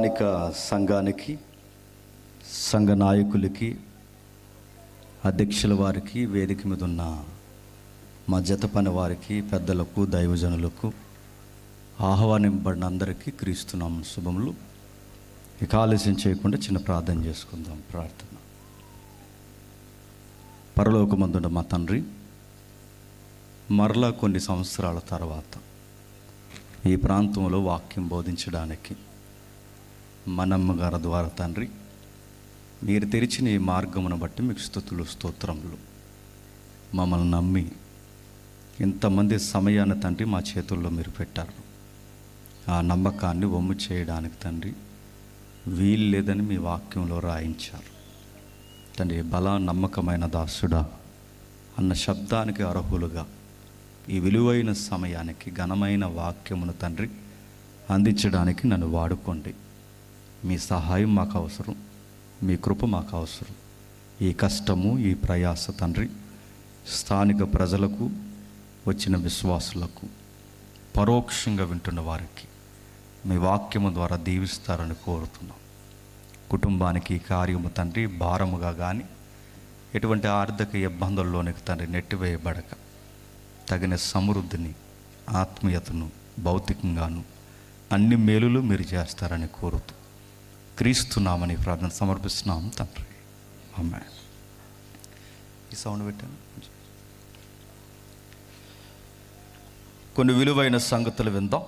స్థానిక సంఘానికి, సంఘ నాయకులకి, అధ్యక్షుల వారికి, వేదిక మీద ఉన్న మా జత పని వారికి, పెద్దలకు, దైవజనులకు, ఆహ్వానింపబడిన అందరికీ క్రీస్తునామ శుభములు. ఇక ఆలస్యం చేయకుండా చిన్న ప్రార్థన చేసుకుందాం. ప్రార్థన. పరలోకమందున్న మా తండ్రి, మరలా కొన్ని సంవత్సరాల తర్వాత ఈ ప్రాంతంలో వాక్యం బోధించడానికి మనమ్మ గారి ద్వారా తండ్రి మీరు తెరిచిన ఈ మార్గమును బట్టి మీకు స్తుతులు, స్తోత్రములు. మమ్మల్ని నమ్మి ఇంతమంది సమయాన్ని తండ్రి మా చేతుల్లో మీరు పెట్టారు. ఆ నమ్మకాన్ని వమ్ము చేయడానికి తండ్రి వీలు లేదని మీ వాక్యంలో రాయించారు తండ్రి. బల నమ్మకమైన దాసుడా అన్న శబ్దానికి అర్హులుగా ఈ విలువైన సమయానికి ఘనమైన వాక్యమును తండ్రి అందించడానికి నన్ను వాడుకోండి. మీ సహాయం మాకు అవసరం, మీ కృప మాకు అవసరం. ఈ కష్టము, ఈ ప్రయాస తండ్రి స్థానిక ప్రజలకు, వచ్చిన విశ్వాసులకు, పరోక్షంగా వింటున్న వారికి మీ వాక్యము ద్వారా దీవిస్తారని కోరుతున్నాం. కుటుంబానికి ఈ కార్యము తండ్రి భారముగా కానీ ఎటువంటి ఆర్థిక ఇబ్బందుల్లోనికి తండ్రి నెట్టివేయబడక తగిన సమృద్ధిని, ఆత్మీయతను, భౌతికంగాను అన్ని మేలులు మీరు చేస్తారని కోరుతూ క్రీస్తున్నామని ప్రార్థన సమర్పిస్తున్నాం తండ్రి. ఆమేన్. ఈ సౌండ్ పెట్టాను. కొన్ని విలువైన సంగతులు విందాం.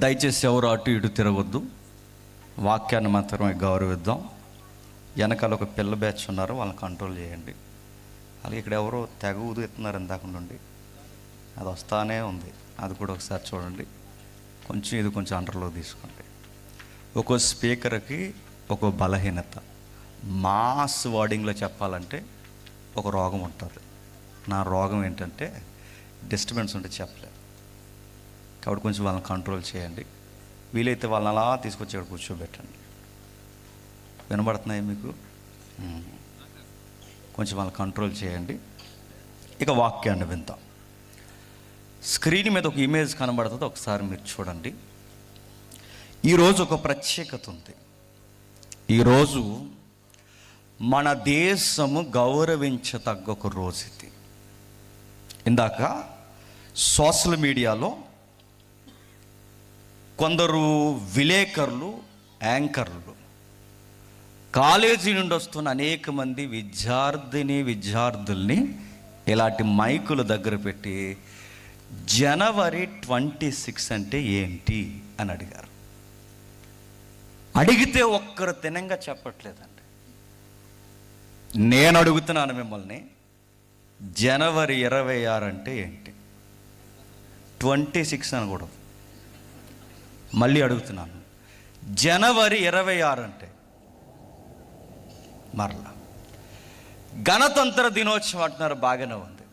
దయచేసి ఎవరు అటు ఇటు తిరగొద్దు. వాక్యాన్ని మాత్రమే గౌరవిద్దాం. వెనకాల ఒక పిల్ల బ్యాచ్ ఉన్నారు, వాళ్ళని కంట్రోల్ చేయండి. అలాగే ఇక్కడ ఎవరో తెగ ఊదుతున్నారు ఇందాక నుండి, అది వస్తానే ఉంది. అది కూడా ఒకసారి చూడండి. ఇది కొంచెం అండర్లో తీసుకోండి. ఒక్కో స్పీకర్కి ఒక బలహీనత. మాస్ వర్డింగ్లో చెప్పాలంటే ఒక రోగం ఉంటుంది. నా రోగం ఏంటంటే డిస్టర్బెన్స్ ఉంటే చెప్పలేదు. కాబట్టి కొంచెం వాళ్ళని కంట్రోల్ చేయండి. వీలైతే వాళ్ళని అలా తీసుకొచ్చి ఇక్కడ కూర్చోబెట్టండి. వినబడుతున్నాయి మీకు? కొంచెం వాళ్ళని కంట్రోల్ చేయండి. ఇక వాక్యాన్ని విందాం. స్క్రీన్ మీద ఒక ఇమేజ్ కనబడుతుంది, ఒకసారి మీరు చూడండి. ఈరోజు ఒక ప్రత్యేకత ఉంది. ఈరోజు మన దేశము గౌరవించదగ్గ ఒక రోజు ఇది. ఇందాక సోషల్ మీడియాలో కొందరు విలేకరులు, యాంకర్లు, కాలేజీ నుండి వస్తున్న అనేక మంది విద్యార్థుల్ని ఇలాంటి మైకుల దగ్గర పెట్టి జనవరి 26 అంటే ఏంటి అని అడిగారు. అడిగితే ఒక్కరు తినంగా చెప్పట్లేదండి. నేను అడుగుతున్నాను మిమ్మల్ని, జనవరి 26 అంటే ఏంటి? 26 అనకూడదు. మళ్ళీ అడుగుతున్నాను, జనవరి 26 అంటే మరలా గణతంత్ర దినోత్సవం అంటున్నారు. బాగానే ఉంది.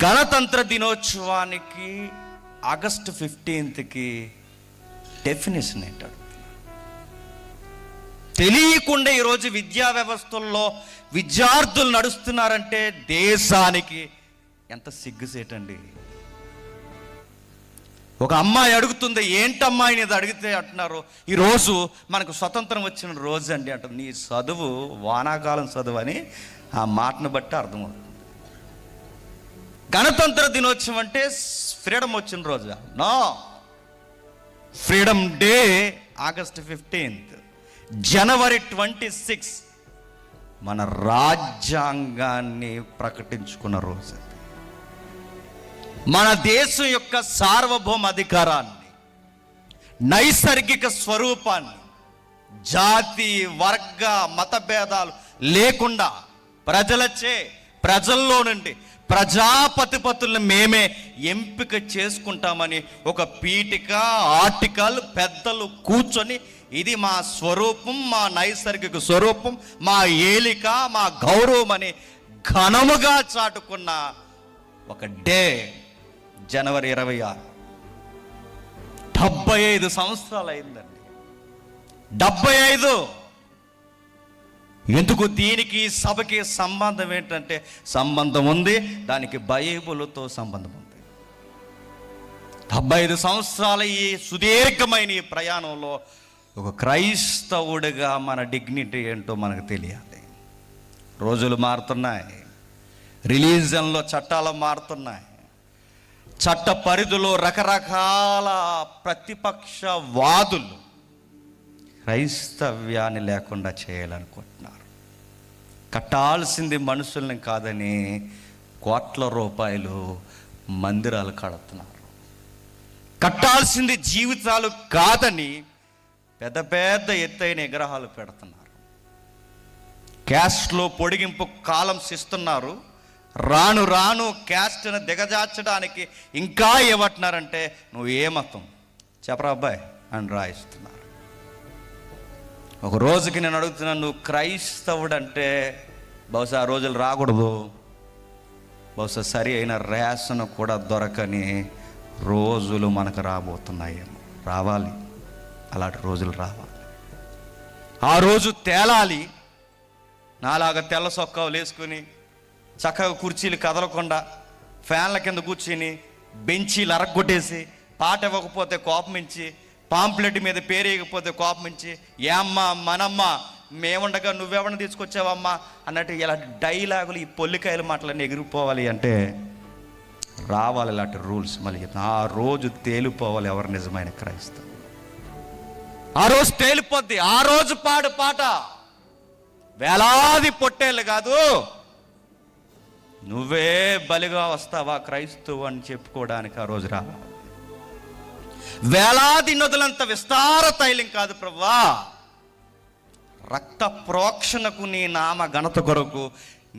గణతంత్ర దినోత్సవానికి ఆగస్టు 15కి డెఫినేషన్ ఏంటాడు తెలియకుండా ఈరోజు విద్యా వ్యవస్థల్లో విద్యార్థులు నడుస్తున్నారంటే దేశానికి ఎంత సిగ్గుసేటండి. ఒక అమ్మాయి అడుగుతుంది, ఏంటమ్మాయి ఇది అడిగితే అంటున్నారు, ఈరోజు మనకు స్వతంత్రం వచ్చిన రోజు అండి అంటుంది. నీ చదువు వానాకాలం చదువు అని ఆ మాటను బట్టి అర్థమవుతుంది. గణతంత్ర దినోత్సవం అంటే ఫ్రీడమ్ వచ్చిన రోజు. No, freedom day August 15th. జనవరి 26 మన రాజ్యాంగాన్ని ప్రకటించుకున్న రోజు. మన దేశం యొక్క సార్వభౌమ అధికారాన్ని, నైసర్గిక స్వరూపాన్ని, జాతి, వర్గ, మత భేదాలు లేకుండా ప్రజల్లో నుండి ప్రజాపతిపతులను మేమే ఎంపిక చేసుకుంటామని ఒక పీఠిక, ఆర్టికల్ పెద్దలు కూర్చొని ఇది మా స్వరూపం, మా నైసర్గిక స్వరూపం, మా ఏలిక, మా గౌరవం అని ఘనముగా చాటుకున్న ఒక డే జనవరి 26. 75 సంవత్సరాలు అయిందండి. 75. ఎందుకు? దీనికి సభకి సంబంధం ఏంటంటే సంబంధం ఉంది. దానికి బైబిల్తో సంబంధం ఉంది. 75 సంవత్సరాల ఈ సుదీర్ఘమైన ఈ ప్రయాణంలో ఒక క్రైస్తవుడిగా మన డిగ్నిటీ ఏంటో మనకు తెలియాలి. రోజులు మారుతున్నాయి, రిలీజన్లో చట్టాలు మారుతున్నాయి, చట్ట పరిధిలో రకరకాల ప్రతిపక్ష వాదులు క్రైస్తవ్యాన్ని లేకుండా చేయాలనుకుంటున్నారు. కట్టాల్సింది మనుషుల్ని కాదని కోట్ల రూపాయలు మందిరాలు కడుతున్నారు. కట్టాల్సింది జీవితాలు కాదని పెద్ద పెద్ద ఎత్తైన విగ్రహాలు పెడుతున్నారు. క్యాస్ట్లో పొడిగింపు కాలం ఇస్తున్నారు. రాను రాను క్యాస్ట్ను దిగజార్చడానికి ఇంకా ఏమంటున్నారంటే నువ్వు ఏ మతం చెప్పరా అబ్బాయి అని రాయిస్తున్నారు. ఒక రోజుకి నేను అడుగుతున్నాను, నువ్వు క్రైస్తవుడు అంటే బహుశా ఆ రోజులు రాకూడదు, బహుశా సరి అయిన రేషన్ కూడా దొరకని రోజులు మనకు రాబోతున్నాయేమో. రావాలి, అలాంటి రోజులు రావాలి. ఆ రోజు తేలాలి. నాలాగా తెల్ల సొక్కాలు వేసుకుని చక్కగా కుర్చీలు కదలకుండా ఫ్యాన్ల కింద కూర్చుని బెంచీలు అరగొట్టేసి పాట ఇవ్వకపోతే కోపమించి పాంప్లెట్ మీద పేరేయకపోతే కోపమించి ఏమ్మా మనమ్మ మేముండగా నువ్వెవరిని తీసుకొచ్చావమ్మా అన్నట్టు ఇలాంటి డైలాగులు, ఈ పొల్లికాయల మాటలన్నీ ఎగిరిపోవాలి అంటే రావాలి ఇలాంటి రూల్స్. మళ్ళీ ఆ రోజు తేలిపోవాలి ఎవరు నిజమైన క్రైస్తవం. ఆ రోజు తేలిపోద్ది. ఆ రోజు పాడు పాట వేలాది పొట్టేళ్ళు కాదు, నువ్వే బలిగా వస్తావా క్రైస్తవు అని చెప్పుకోవడానికి ఆ రోజు రావాలి. వేలాది నదులంత విస్తార తైలం కాదు ప్రభువా, రక్త ప్రోక్షణకు నీ నామ ఘనత కొరకు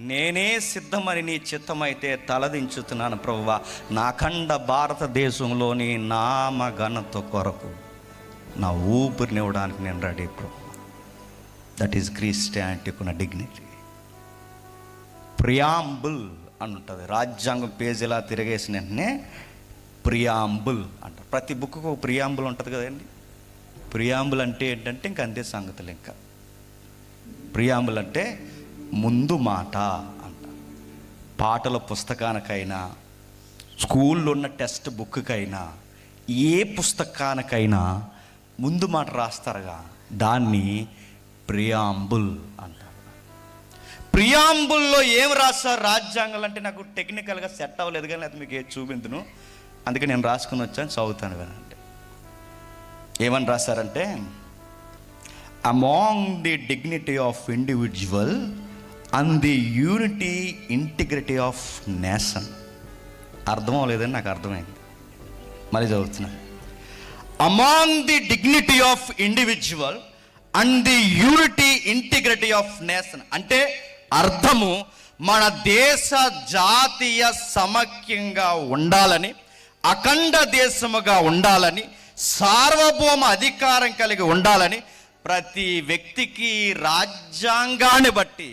నేనే సిద్ధమని నీ చిత్తమైతే తలదించుతున్నాను ప్రభువా. నా ఖండ భారతదేశంలో నీ నామ ఘనత కొరకు నా ఊపిరినివ్వడానికి నేను రెడీ ప్రభువా. దట్ ఈస్ క్రిస్టియానిటీకున్న డిగ్నిటీ. ప్రియాంబుల్ అని ఉంటుంది. రాజ్యాంగం పేజీలా తిరిగేసిన వెంటనే ప్రియాంబుల్ అంటారు. ప్రతి బుక్కు ఒక ప్రియాంబుల్ ఉంటుంది కదండి. ప్రియాంబుల్ అంటే ఏంటంటే ఇంక అంతే సంగతులు. ఇంకా ప్రియాంబుల్ అంటే ముందు మాట అంటారు. పాటల పుస్తకానికైనా, స్కూల్లో ఉన్న టెక్స్ట్ బుక్కైనా, ఏ పుస్తకానికైనా ముందు మాట రాస్తారుగా, దాన్ని ప్రియాంబుల్ అంటారు. ప్రియాంబుల్లో ఏం రాస్తారు రాజ్యాంగాలు అంటే నాకు టెక్నికల్గా సెట్ అవ్వలేదు, కానీ అది మీకు ఏది చూపించును, అందుకే నేను రాసుకుని వచ్చాను, చదువుతాను వినండి. ఏమని రాశారంటే, among the dignity of individual and the unity integrity of nation. అర్థం అవ్వలేదని నాకు అర్థమైంది, మళ్ళీ చదువుతున్నాను. Among the dignity of individual and the unity integrity of nation అంటే అర్థము మన దేశ జాతీయ సమైక్యంగా ఉండాలని, అఖండ దేశముగా ఉండాలని, సార్వభౌమ అధికారం కలిగి ఉండాలని, ప్రతి వ్యక్తికి రాజ్యాంగాన్ని బట్టి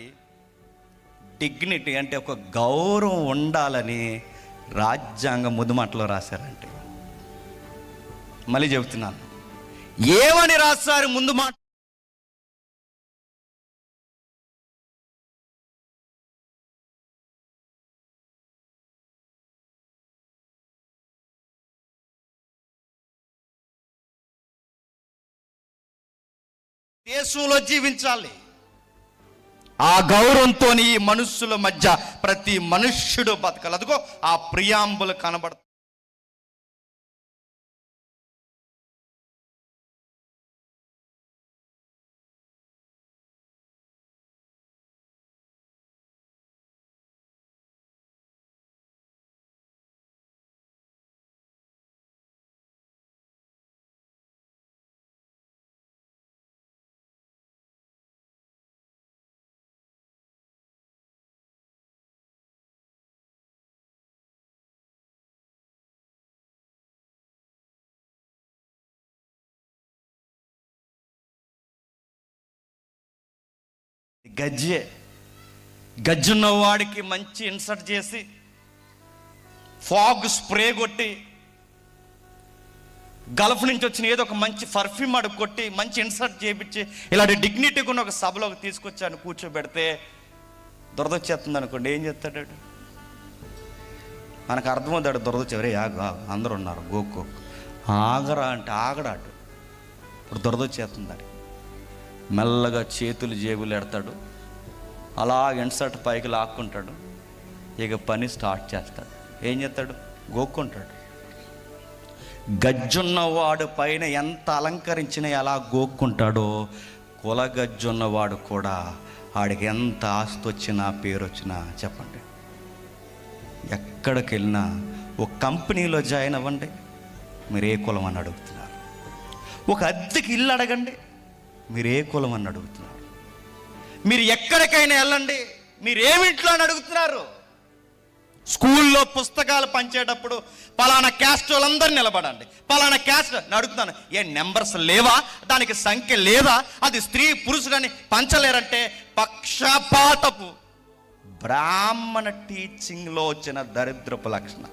డిగ్నిటీ అంటే ఒక గౌరవం ఉండాలని రాజ్యాంగం ముదుమాటలో రాశారంటే. మళ్ళీ చెబుతున్నాను, ఏమని రాశారు ముందు మాట? దేశంలో జీవించాలి, ఆ గౌరవంతో ఈ మనుషుల మధ్య ప్రతి మనుష్యుడు బతకాలి. అదిగో ఆ ప్రియాంబులు కనబడుతుంది. గజ్జున్న వాడికి మంచి ఇన్సర్ట్ చేసి, ఫాగ్ స్ప్రే కొట్టి, గల్ఫ్ నుంచి వచ్చిన ఏదో ఒక మంచి పర్ఫ్యూమ్ అడుగు కొట్టి మంచి ఇన్సర్ట్ చేయించి ఇలాంటి డిగ్నిటీగా ఉన్న ఒక సభలోకి తీసుకొచ్చాను కూర్చోబెడితే దురదొచ్చేస్తుంది అనుకోండి, ఏం చేస్తాడు? మనకు అర్థమవుతాడు దొరద చివరి అందరూ ఉన్నారు గోక్కు ఆగరా అంటే ఆగడాడు. ఇప్పుడు దొరదొచ్చేస్తుంది. మెల్లగా చేతులు జేబులు ఎడతాడు, అలా ఎన్సట్ పైకి లాక్కుంటాడు. ఇక పని స్టార్ట్ చేస్తాడు. ఏం చేస్తాడు? గోక్కుంటాడు. గజ్జున్నవాడు పైన ఎంత అలంకరించినా ఎలా గోక్కుంటాడో, కుల గజ్జున్నవాడు కూడా ఆడికి ఎంత ఆస్తి వచ్చినా పేరు వచ్చినా చెప్పండి, ఎక్కడికి వెళ్ళినా ఒక కంపెనీలో జాయిన్ అవ్వండి, మీరు ఏ కులం అని అడుగుతున్నారు. ఒక అద్దెకి ఇల్లు అడగండి, మీరు ఏ కులం అని అడుగుతున్నారు. మీరు ఎక్కడికైనా వెళ్ళండి, మీరు ఏమింట్లో అని అడుగుతున్నారు. స్కూల్లో పుస్తకాలు పంచేటప్పుడు పలానా క్యాస్ట్ వాళ్ళందరూ నిలబడండి, పలానా క్యాస్ట్ అడుగుతున్నాను. ఏ నెంబర్స్ లేవా, దానికి సంఖ్య లేదా, అది స్త్రీ పురుషుడని పంచలేరంటే పక్షపాతపు బ్రాహ్మణ టీచింగ్లో వచ్చిన దరిద్రపు లక్షణం.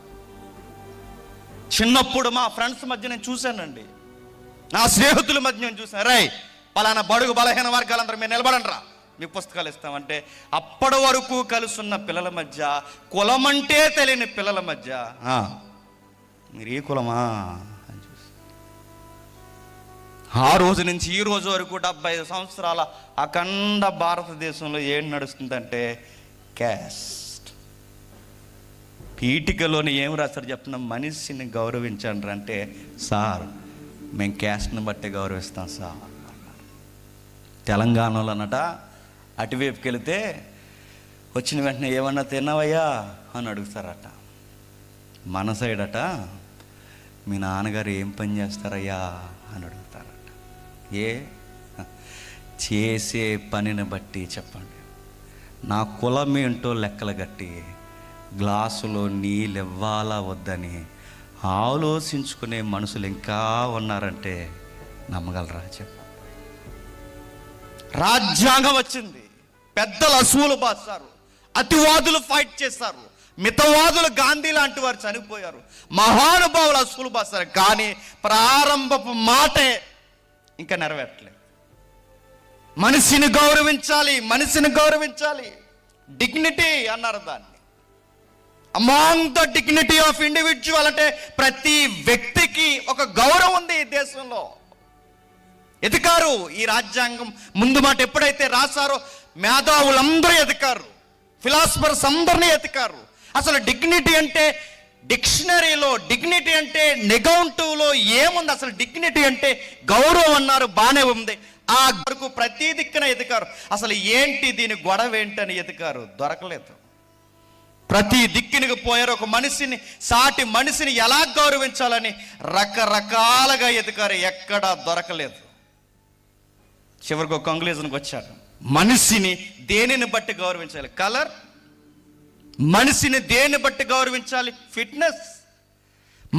చిన్నప్పుడు మా ఫ్రెండ్స్ మధ్య నేను చూశానండి, నా స్నేహితుల మధ్య నేను చూశాను. రై పలానా బడుగు బలహీన వర్గాలందరూ మీరు నిలబడండి రా, మీ పుస్తకాలు ఇస్తామంటే అప్పటి వరకు కలుసున్న పిల్లల మధ్య, కులమంటే తెలియని పిల్లల మధ్య మీరు ఏ కులమా అని చూసి, ఆ రోజు నుంచి ఈ రోజు వరకు 75 సంవత్సరాల అఖండ భారతదేశంలో ఏం నడుస్తుందంటే క్యాస్ట్. పీఠికలోని ఏం రాస్తారు చెప్తున్నా, మనిషిని గౌరవించండి అంటే, సార్ మేము క్యాస్ట్ని బట్టి గౌరవిస్తాం సార్. తెలంగాణలో అన్నట అటువైపుకి వెళితే వచ్చిన వెంటనే ఏమన్నా తిన్నావయ్యా అని అడుగుతారట. మన సైడ్ అట మీ నాన్నగారు ఏం పని చేస్తారయ్యా అని అడుగుతారట. ఏ చేసే పనిని బట్టి చెప్పండి. నా కులం ఏంటో లెక్కలు గట్టి గ్లాసులో నీళ్ళు ఇవ్వాలా వద్దని ఆలోచించుకునే మనుషులు ఇంకా ఉన్నారంటే నమ్మగలరా చెప్పండి. రాజ్యాంగం వచ్చింది, పెద్దలు అసూలు బాస్తారు, అతివాదులు ఫైట్ చేస్తారు, మితవాదులు గాంధీ లాంటి వారు చనిపోయారు, మహానుభావులు అసూలు బాస్తారు, కానీ ప్రారంభపు మాటే ఇంకా నెరవేర్చలేదు. మనిషిని గౌరవించాలి, మనిషిని గౌరవించాలి, డిగ్నిటీ అన్నారు దాన్ని. Among the dignity of individual అంటే ప్రతి వ్యక్తికి ఒక గౌరవం ఉంది ఈ దేశంలో. ఎదికారు. ఈ రాజ్యాంగం ముందు మాట ఎప్పుడైతే రాశారో మేధావులందరూ ఎదికారు, ఫిలాసఫర్స్ అందరినీ ఎతికారు. అసలు డిగ్నిటీ అంటే డిక్షనరీలో, డిగ్నిటీ అంటే నిఘంటువులో ఏముంది, అసలు డిగ్నిటీ అంటే గౌరవం అన్నారు, బానే ఉంది. ఆ వరకు ప్రతి దిక్కున ఎతికారు. అసలు ఏంటి దీని గొడవ ఏంటని ఎతికారు, దొరకలేదు. ప్రతి దిక్కునికి పోయారు. ఒక మనిషిని, సాటి మనిషిని ఎలా గౌరవించాలని రకరకాలుగా ఎతికారు, ఎక్కడా దొరకలేదు. చివరికి ఒక కంక్లూజన్కి వచ్చారు. మనిషిని దేనిని బట్టి గౌరవించాలి? కలర్. మనిషిని దేన్ని బట్టి గౌరవించాలి? ఫిట్నెస్.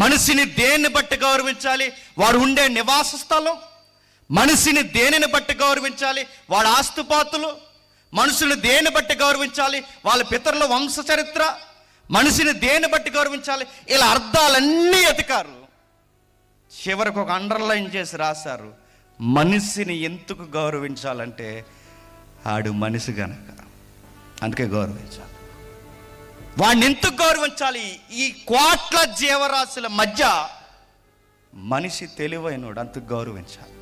మనిషిని దేన్ని బట్టి గౌరవించాలి? వాడు ఉండే నివాస స్థలం. మనిషిని దేనిని బట్టి గౌరవించాలి? వాడు ఆస్తుపాతులు. మనుషుని దేన్ని బట్టి గౌరవించాలి? వాళ్ళ పితరుల వంశ చరిత్ర. మనిషిని దేన్ని బట్టి గౌరవించాలి? ఇలా అర్థాలన్నీ ఎతికారు. చివరికి ఒక అండర్లైన్ చేసి రాశారు, మనిషిని ఎందుకు గౌరవించాలంటే ఆడు మనిషి గనక, అందుకే గౌరవించాలి. వాడిని ఎందుకు గౌరవించాలి? ఈ కోట్ల జీవరాశుల మధ్య మనిషి తెలివైనడు, అందుకు గౌరవించాలి.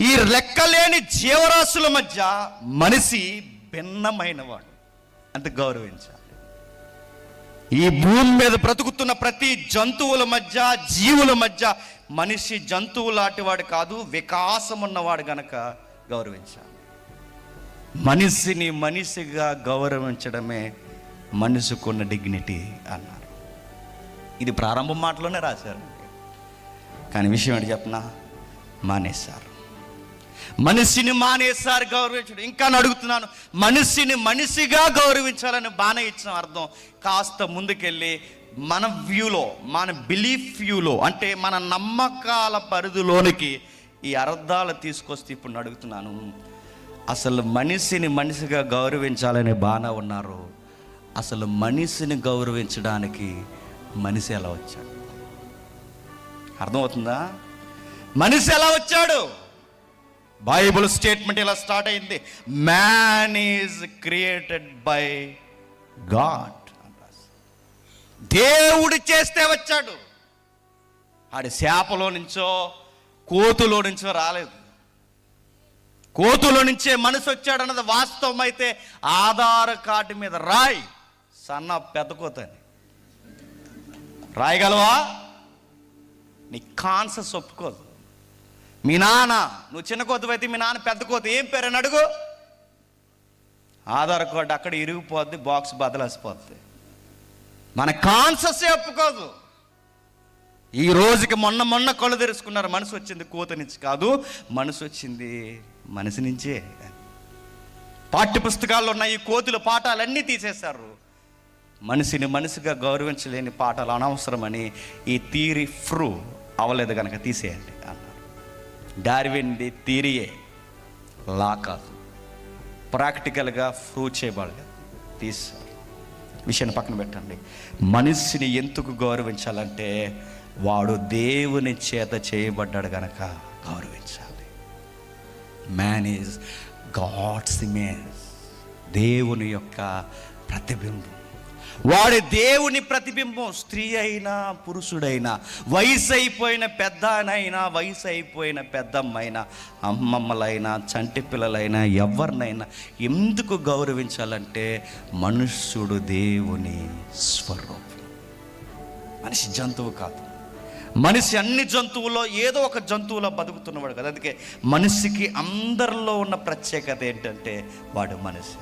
ఈ లెక్కలేని జీవరాశుల మధ్య మనిషి భిన్నమైనవాడు, అందుకు గౌరవించాలి. ఈ భూమి మీద బ్రతుకుతున్న ప్రతి జంతువుల మధ్య, జీవుల మధ్య మనిషి జంతువు లాంటివాడు కాదు, వికాసం ఉన్నవాడు గనక గౌరవించాలి. మనిషిని మనిషిగా గౌరవించడమే మనిషికున్న డిగ్నిటీ అన్నారు. ఇది ప్రారంభ మాటలోనే రాశారు. కానీ విషయం ఏంటి చెప్పనా, మానేశారు. మనిషిని మానేశారు గౌరవించడం. ఇంకా అడుగుతున్నాను, మనిషిని మనిషిగా గౌరవించాలని బాగానే ఇచ్చిన అర్థం. కాస్త ముందుకెళ్ళి మన వ్యూలో, మన బిలీఫ్ వ్యూలో, అంటే మన నమ్మకాల పరిధిలోనికి ఈ అర్థాలు తీసుకొస్తే ఇప్పుడు అడుగుతున్నాను, అసలు మనిషిని మనిషిగా గౌరవించాలని బాగానే ఉన్నారు. అసలు మనిషిని గౌరవించడానికి మనిషి ఎలా వచ్చాడు? అర్థమవుతుందా? మనిషి ఎలా వచ్చాడు? బైబుల్ స్టేట్మెంట్ ఇలా స్టార్ట్ అయింది, man is created by God. దేవుడు చేస్తే వచ్చాడు. ఆడి శాపలో నుంచో కోతులో నుంచో రాలేదు. కోతులో నుంచే మనిషి వచ్చాడు అన్నది వాస్తవం అయితే ఆధార్ కార్డు మీద రాయి సన్న పెద్ద కోతని రాయగలవా? నీ కాన్సెస్ ఒప్పుకోదు. మీ నాన్న, నువ్వు చిన్న కోత అయితే మీ నాన్న పెద్ద కోత, ఏం పేరు అని అడుగు. ఆధార్ కార్డు అక్కడ ఇరిగిపోద్ది, బాక్స్ బదలేసిపోద్ది. మన కాన్సెస్సే ఒప్పుకోదు. ఈ రోజుకి మొన్న కళ్ళు తెరుచుకున్నారు. మనసు వచ్చింది కోత నుంచి కాదు, మనసు వచ్చింది మనసు నుంచే. పాఠ్య పుస్తకాల్లో ఉన్న ఈ కోతుల పాఠాలన్నీ తీసేశారు. మనిషిని మనిషిగా గౌరవించలేని పాఠాలు అనవసరమని ఈ థియరీ ప్రూవ్ అవ్వలేదు కనుక తీసేయండి అన్నారు. డార్విన్ది థియరీయే, లా కాదు, ప్రాక్టికల్గా ప్రూవ్ చేయబడలేదు, తీశారు. విషయాన్ని పక్కన పెట్టండి. మనిషిని ఎందుకు గౌరవించాలంటే వాడు దేవుని చేత చేయబడ్డాడు కనుక గౌరవించాలి. మ్యాన్ ఈజ్ గాడ్స్ ఇమేజ్, దేవుని యొక్క ప్రతిబింబం. వాడి దేవుని ప్రతిబింబం. స్త్రీ అయినా పురుషుడైనా, వయసు అయిపోయిన పెద్దనైనా వయసు అయిపోయిన పెద్దమ్మైనా, అమ్మమ్మలైనా చంటి పిల్లలైనా ఎవరినైనా ఎందుకు గౌరవించాలంటే మనుష్యుడు దేవుని స్వరూపం. మనిషి జంతువు కాదు. మనిషి అన్ని జంతువుల్లో ఏదో ఒక జంతువులో బతుకుతున్నవాడు కదా. అందుకే మనిషికి అందరిలో ఉన్న ప్రత్యేకత ఏంటంటే వాడు మనిషి.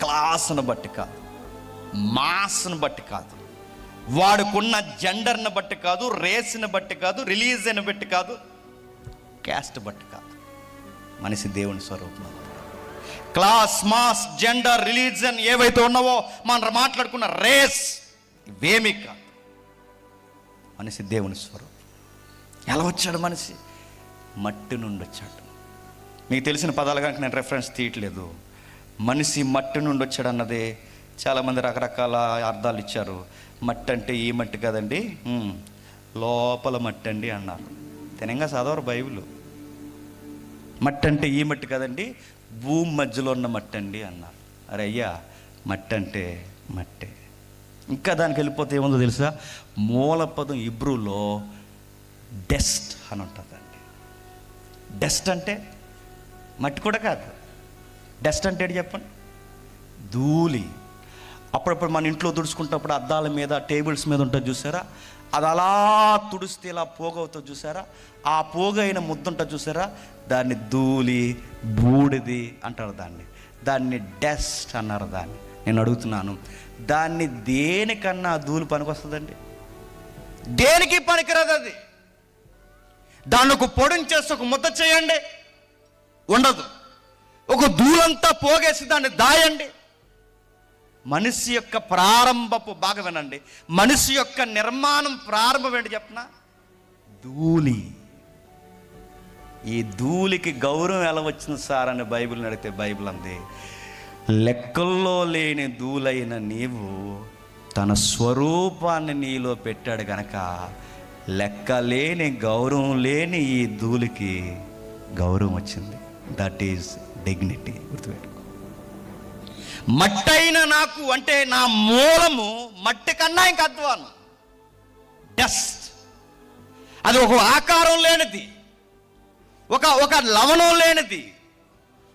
క్లాస్ను బట్టి కాదు, మాస్ను బట్టి కాదు, వాడుకున్న జెండర్ని బట్టి కాదు, రేస్ని బట్టి కాదు, రిలీజియన్ బట్టి కాదు, క్యాస్ట్ బట్టి కాదు. మనిషి దేవుని స్వరూపం. క్లాస్, మాస్, జెండర్, రిలీజియన్ ఏవైతే ఉన్నావో మనం మాట్లాడుకున్న రేస్ ఇవేమీ కాదు. మనిషి దేవుని స్వరూపం. ఎలా వచ్చాడు మనిషి? మట్టి నుండి వచ్చాడు. మీకు తెలిసిన పదాలు కనుక నేను రెఫరెన్స్ తీయట్లేదు. మనిషి మట్టి నుండి వచ్చాడు అన్నదే చాలామంది రకరకాల అర్థాలు ఇచ్చారు. మట్టి అంటే ఈ మట్టి కదండి, లోపల మట్టి అండి అన్నారు. తెలంగా చదవరు బైబిల్. మట్టి అంటే ఈ మట్టి కదండి, భూమి మధ్యలో ఉన్న మట్టి అండి అన్నారు. అరే అయ్యా, మట్టి అంటే మట్టే. ఇంకా దానికి వెళ్ళిపోతే ఏముందో తెలుసా? మూలపదం ఇబ్రూలో డస్ట్ అని ఉంటుందండి. డస్ట్ అంటే మట్టి కూడా కాదు. డస్ట్ అంటే ఏంటి చెప్పండి? ధూళి. అప్పుడప్పుడు మన ఇంట్లో తుడుచుకుంటప్పుడు అద్దాల మీద, టేబుల్స్ మీద ఉంటుంది చూసారా? అది అలా తుడిస్తే ఇలా పోగ అవుతుంది చూసారా? ఆ పోగ అయిన ముద్ద ఉంటుంది చూసారా? దాన్ని ధూళి, బూడిది అంటారు. దాన్ని డస్ట్ అన్నారు. నేను అడుగుతున్నాను, దాన్ని దేనికన్నా ధూళి పనికి వస్తుందండి? దేనికి పనికిరాదు అది. దాన్ని ఒక పొడిని చేసి ఒక ముద్ద చేయండి, ఉండదు. ఒక ధూళంతా పోగేసి దాన్ని దాయండి. మనిషి యొక్క ప్రారంభపు బాగా వినండి, మనిషి యొక్క నిర్మాణం ప్రారంభం ఏంటి చెప్పనా? ధూళి. ఈ ధూళికి గౌరవం ఎలా వచ్చింది సార్ అని బైబిల్ని అడిగితే బైబిల్ అంది, లెక్కల్లో లేని ధూళైన నీవు తన స్వరూపాన్ని నీలో పెట్టాడు గనక లెక్కలేని గౌరవం లేని ఈ ధూళికి గౌరవం వచ్చింది. That is dignity. గుర్తుపెట్టుకో. మట్టైన నాకు అంటే నా మూలము మట్టి కన్నా ఇంకా అధ్వానం. డస్ట్. అది ఒక ఆకారం లేనిది, ఒక లవణం లేనిది,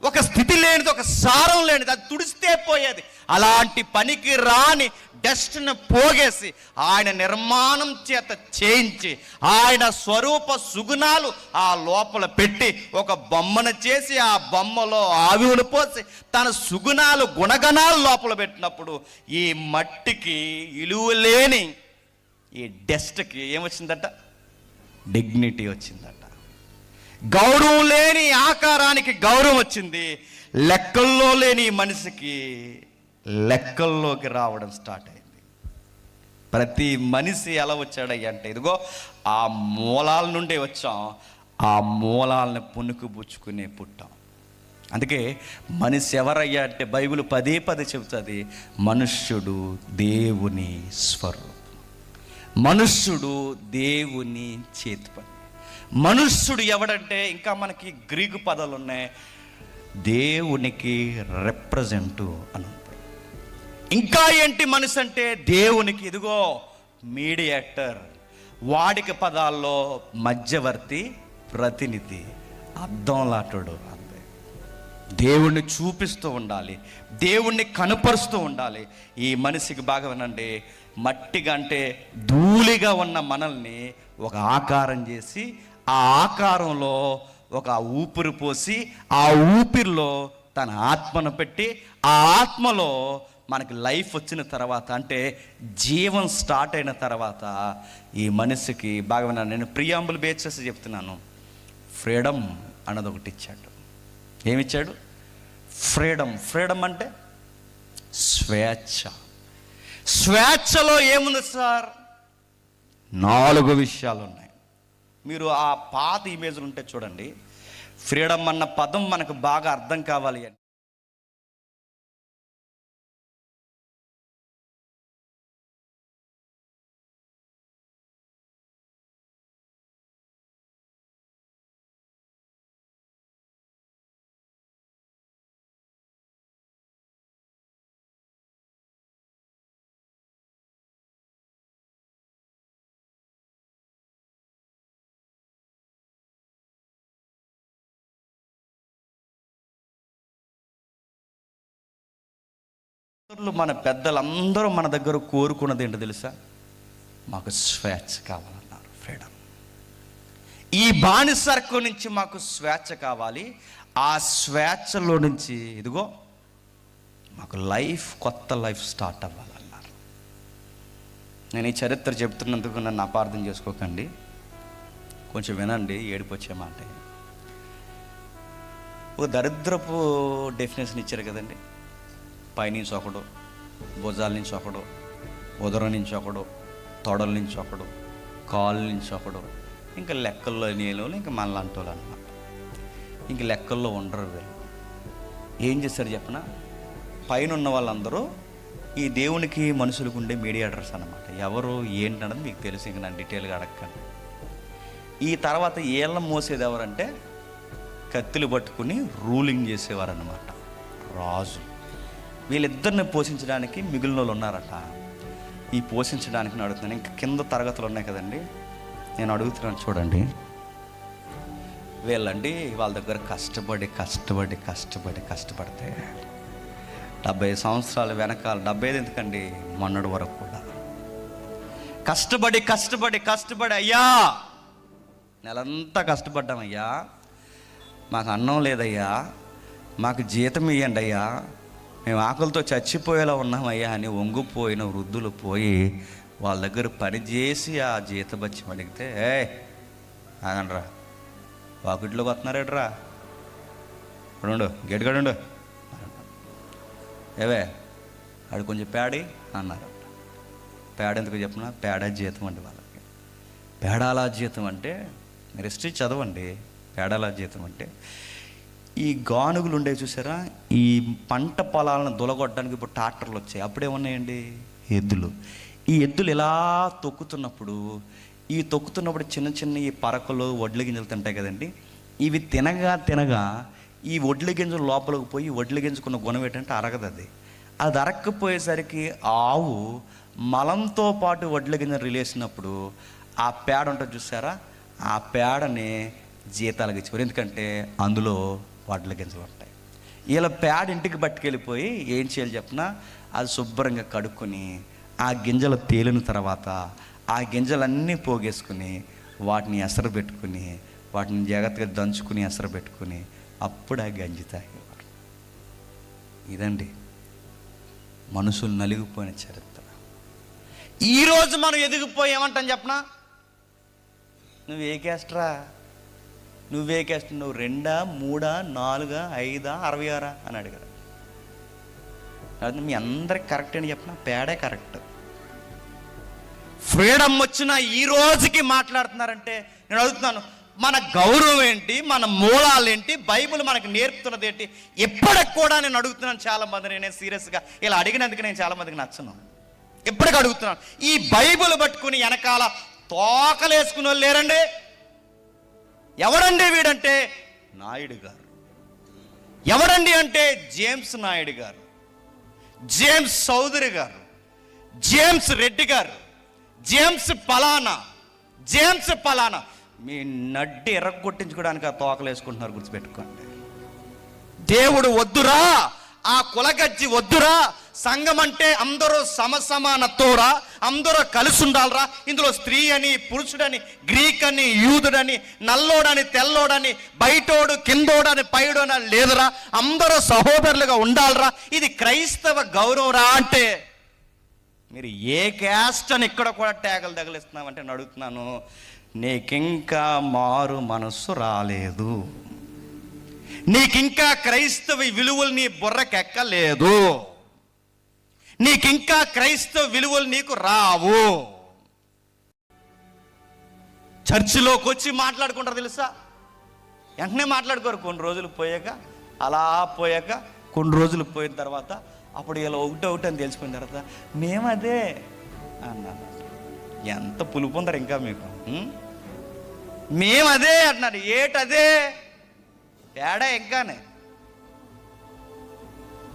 ఒక స్థితి లేనిది, ఒక సారం లేనిది. అది తుడిస్తే పోయేది. అలాంటి పనికి రాని డస్ట్ను పోగేసి ఆయన నిర్మాణం చేత చేయించి ఆయన స్వరూప సుగుణాలు ఆ లోపల పెట్టి ఒక బొమ్మను చేసి ఆ బొమ్మలో ఆవివులు పోసి తన సుగుణాలు, గుణగణాలు లోపల పెట్టినప్పుడు ఈ మట్టికి ఇలువ లేని ఈ డస్ట్కి ఏమొచ్చిందట? డిగ్నిటీ వచ్చిందట. గౌరవం లేని ఆకారానికి గౌరవం వచ్చింది. లెక్కల్లో లేని మనిషికి లెక్కల్లోకి రావడం స్టార్ట్ అయింది. ప్రతి మనిషి ఎలా వచ్చాడయ్య అంటే ఇదిగో ఆ మూలాల నుండే వచ్చాం. ఆ మూలాలను పుణుకుపుచ్చుకునే పుట్టాం. అందుకే మనిషి ఎవరయ్యా అంటే బైబిల్ పదే చెబుతుంది, మనుష్యుడు దేవుని స్వరూపం, మనుష్యుడు దేవుని చేతి పని. మనుష్యుడు ఎవడంటే ఇంకా మనకి గ్రీకు పదాలు ఉన్నాయి. దేవునికి రిప్రజెంటు అని ఉంది. ఇంకా ఏంటి మనిషి అంటే దేవునికి ఇదిగో మీడియేటర్, వాడిక పదాల్లో మధ్యవర్తి, ప్రతినిధి, అద్దం లాంటోడు. అంతే. దేవుణ్ణి చూపిస్తూ ఉండాలి, దేవుణ్ణి కనపరుస్తూ ఉండాలి. ఈ మనిషికి బాగా వినండి, మట్టిగా అంటే ధూళిగా ఉన్న మనల్ని ఒక ఆకారం చేసి, ఆ ఆకారంలో ఒక ఊపిరి పోసి, ఆ ఊపిరిలో తన ఆత్మను పెట్టి, ఆ ఆత్మలో మనకి లైఫ్ వచ్చిన తర్వాత, అంటే జీవం స్టార్ట్ అయిన తర్వాత ఈ మనిషికి బాగా విన్నాను. నేను ప్రియాంబుల్ బేస్ చెప్తున్నాను. ఫ్రీడమ్ అన్నది ఒకటి ఇచ్చాడు. ఏమిచ్చాడు? ఫ్రీడమ్. ఫ్రీడమ్ అంటే స్వేచ్ఛ. స్వేచ్ఛలో ఏముంది సార్? 4 విషయాలు ఉన్నాయి. మీరు ఆ పాత ఇమేజ్లు ఉంటే చూడండి. ఫ్రీడమ్ అన్న పదం మనకు బాగా అర్థం కావాలి అని మన పెద్దలందరూ మన దగ్గర కోరుకున్నది ఏంటో తెలుసా? మాకు స్వేచ్ఛ కావాలన్నారు. ఫ్రీడమ్. ఈ బానిసత్వం నుంచి మాకు స్వేచ్ఛ కావాలి. ఆ స్వేచ్ఛలో నుంచి ఇదిగో మాకు లైఫ్, కొత్త లైఫ్ స్టార్ట్ అవ్వాలన్నారు. నేను ఈ చరిత్ర చెప్తున్నందుకు నన్ను అపార్థం చేసుకోకండి, కొంచెం వినండి. ఏడుపు వచ్చే మాట. ఒక దరిద్రపు డెఫినేషన్ ఇచ్చారు కదండి. పైనుంచి ఒకడు, భుజాల నుంచి ఒకడు, ఉదరం నుంచి ఒకడు, తొడల నుంచి ఒకడు, కాళ్ళ నుంచి ఒకడు, ఇంకా లెక్కల్లో నేను ఇంకా మనలాంటోళ్ళు అన్నమాట. ఇంక లెక్కల్లో ఉండరు వీళ్ళు. ఏం చేశారు చెప్పనా? పైన ఉన్న వాళ్ళందరూ ఈ దేవునికి మనుషులకు ఉండే మీడియేటర్స్ అన్నమాట. ఎవరు ఏంటన్నది మీకు తెలుసు, ఇంక నన్ను డీటెయిల్గా అడగండి. ఈ తర్వాత ఏళ్ళ మోసేది ఎవరంటే కత్తులు పట్టుకుని రూలింగ్ చేసేవారు అన్నమాట, రాజు. వీళ్ళిద్దరిని పోషించడానికి మిగిలిన వాళ్ళు ఉన్నారట. ఈ పోషించడానికి అడుగుతున్నాను. ఇంకా కింద తరగతులు ఉన్నాయి కదండి, నేను అడుగుతున్నాను చూడండి. వీళ్ళండి వాళ్ళ దగ్గర కష్టపడితే 70 సంవత్సరాల వెనకాల, 75 ఎందుకండి, మొన్నటి వరకు కూడా కష్టపడి అయ్యా నెలంతా కష్టపడ్డామయ్యా, మాకు అన్నం లేదయ్యా, మాకు జీతం ఇవ్వండి అయ్యా, మేము ఆకలితో చచ్చిపోయేలా ఉన్నామయ్యా అని వంగిపోయిన వృద్ధులు పోయి వాళ్ళ దగ్గర పనిచేసి ఆ జీతబత్యం అడిగితే, ఆగండ్రా, వాకిట్లోకి వస్తున్నారేట్రా, ఉండు గట్టిగాడు, ఏవే ఆడు కొంచెం పేడి అన్నారు. పేడ ఎందుకు చెప్పిన? పేడ జీతం అండి వాళ్ళకి. పేడాల జీతం అంటే మీరు హిస్టరీ చదవండి. పేడాల జీతం అంటే ఈ గానుగులు ఉండేవి చూసారా, ఈ పంట పొలాలను దులగొట్టడానికి ఇప్పుడు ట్రాక్టర్లు వచ్చాయి. అప్పుడేమున్నాయండి? ఎద్దులు. ఈ ఎద్దులు ఇలా తొక్కుతున్నప్పుడు చిన్న చిన్న ఈ పరకలు, వడ్ల గింజలు తింటాయి కదండి. ఇవి తినగా ఈ వడ్ల గింజలు లోపలికి పోయి వడ్ల గింజకున్న గుణం ఏంటంటే అరగదు. అది అరక్కపోయేసరికి ఆవు మలంతో పాటు వడ్ల గింజలు రిలేసినప్పుడు ఆ పేడ ఉంటుంది చూసారా, ఆ పేడని జీతాలకు ఇచ్చేవారు. ఎందుకంటే అందులో వడ్ల గింజలు ఉంటాయి. ఇలా పేడ ఇంటికి పట్టుకెళ్ళిపోయి ఏం చేయాలి చెప్పినా, అది శుభ్రంగా కడుక్కొని ఆ గింజలు తేలిన తర్వాత ఆ గింజలన్నీ పోగేసుకుని వాటిని ఎసరు పెట్టుకుని వాటిని జాగ్రత్తగా దంచుకుని ఎసరు పెట్టుకుని అప్పుడు ఆ గంజి తాగేవారు. ఇదండి మనుషులు నలిగిపోయిన చరిత్ర. ఈరోజు మనం ఎదిగిపోయి ఏమంటాం చెప్పనా? నువ్వు ఏ క్యాస్ట్రా, నువ్వు 2, 3, 4, 5, 66 అని అడిగారు. అది మీ అందరికి కరెక్ట్ అని చెప్పిన పేడే కరెక్ట్. ఫ్రీడమ్ వచ్చిన ఈ రోజుకి మాట్లాడుతున్నారంటే నేను అడుగుతున్నాను, మన గౌరవం ఏంటి, మన మూలాలేంటి, బైబిల్ మనకు నేర్పుతున్నది ఏంటి? ఎప్పటికి కూడా నేను అడుగుతున్నాను చాలామంది. నేనే సీరియస్గా ఇలా అడిగినందుకు నేను చాలామందికి నచ్చను. ఎప్పటికి అడుగుతున్నాను, ఈ బైబిల్ పట్టుకుని వెనకాల తోకలేసుకుని వాళ్ళు లేరండి. ఎవడండి వీడంటే నాయుడు గారు. ఎవడండి అంటే జేమ్స్ నాయుడు గారు. జేమ్స్ చౌదరి గారు, జేమ్స్ రెడ్డి గారు, జేమ్స్ పలానా మీ నడ్డి ఎర్రగొట్టించుకోవడానికి ఆ తోకలు వేసుకుంటున్నారు, గుర్తుపెట్టుకోండి. దేవుడు వద్దురా, ఆ కులగజ్జి వద్దురా, సంఘం అంటే అందరూ సమసమానతోరా, అందరూ కలిసి ఉండాలరా, ఇందులో స్త్రీ అని పురుషుడని గ్రీక్ అని యూదుడని నల్లోడని తెల్లోడని బయటోడు కిందోడని పైడోడని లేదురా, అందరూ సహోదరులుగా ఉండాలరా, ఇది క్రైస్తవ గౌరవరా అంటే మీరు ఏ క్యాస్ట్ అని ఇక్కడ కూడా ట్యాగలు తగిలిస్తున్నామంటే నేను అడుగుతున్నాను, నీకింకా మారు మనస్సు రాలేదు, నీకింకా క్రైస్తవ విలువలు నీ బుర్రకెక్కలేదు, నీకింకా క్రైస్తవ విలువలు నీకు రావు. చర్చిలోకి వచ్చి మాట్లాడుకుంటారు తెలుసా, వెంటనే మాట్లాడుకోరు, కొన్ని రోజులు పోయాక, అలా పోయాక కొన్ని రోజులు పోయిన తర్వాత అప్పుడు ఇలా ఒకటి అని తెలిసిపోయిన తర్వాత మేమదే అన్నారు. ఎంత పులుపు ఉందరు ఇంకా మీకు, మేమదే అన్నారు. ఏటదే తేడా ఇంకానే.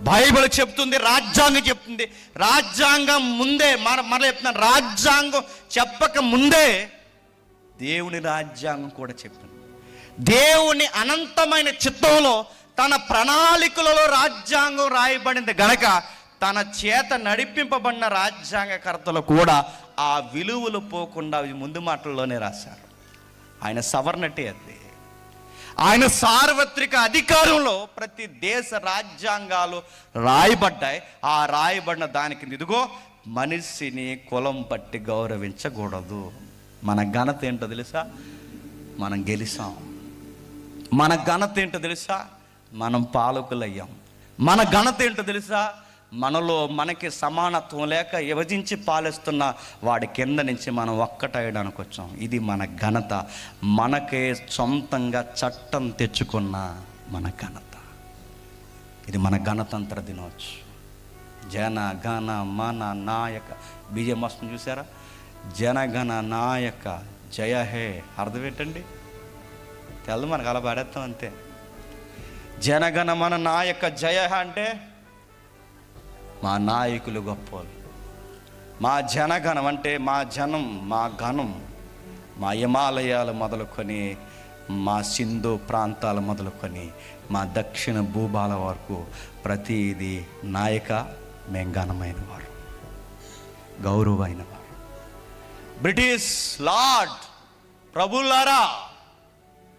బైబిల్ చెప్తుంది, రాజ్యాంగం చెప్తుంది, రాజ్యాంగం ముందే మరలా చెప్తున్నాను, రాజ్యాంగం చెప్పక ముందే దేవుని రాజ్యాంగం కూడా చెప్తుంది. దేవుని అనంతమైన చిత్తంలో తన ప్రణాళికలలో రాజ్యాంగం రాయబడింది గనక తన చేత నడిపింపబడిన రాజ్యాంగకర్తలు కూడా ఆ విలువలు పోకుండా ముందు మాటల్లోనే రాశారు. ఆయన సవర్ణటే అది. ఆయన సార్వత్రిక అధికారంలో ప్రతి దేశ రాజ్యాంగాలు రాయబడ్డాయి. ఆ రాయబడిన దానికి ఇదిగో మనిషిని కులం పట్టి గౌరవించకూడదు. మన ఘనత ఏంటో తెలుసా, మనం గెలిచాం. మన ఘనత ఏంటో తెలుసా, మనం పాలకులయ్యాం. మన ఘనత ఏంటో తెలుసా, మనలో మనకి సమానత్వం లేక విభజించి పాలిస్తున్న వాడి కింద నుంచి మనం ఒక్కటయడానికి వచ్చాం. ఇది మన ఘనత, మనకే సొంతంగా చట్టం తెచ్చుకున్న మన ఘనత. ఇది మన గణతంత్ర దినోత్సవం. జనగణ మన నాయక బీజం వస్తుంది చూసారా, జనగణ నాయక జయ హే. అర్థం ఏంటండి, తెలదు, మనకు అలా పాడేస్తాం అంతే. జనగణ మన నాయక జయ అంటే మా నాయకులు గొప్పలు, మా జనగణం అంటే మా జనం, మా ఘనం, మా హిమాలయాలు మొదలుకొని మా సింధు ప్రాంతాలు మొదలుకొని మా దక్షిణ భూభాల వరకు ప్రతిదీ నాయక మేము ఘనమైన వారు, గౌరవమైన వారు. బ్రిటిష్ లార్డ్ ప్రభులారా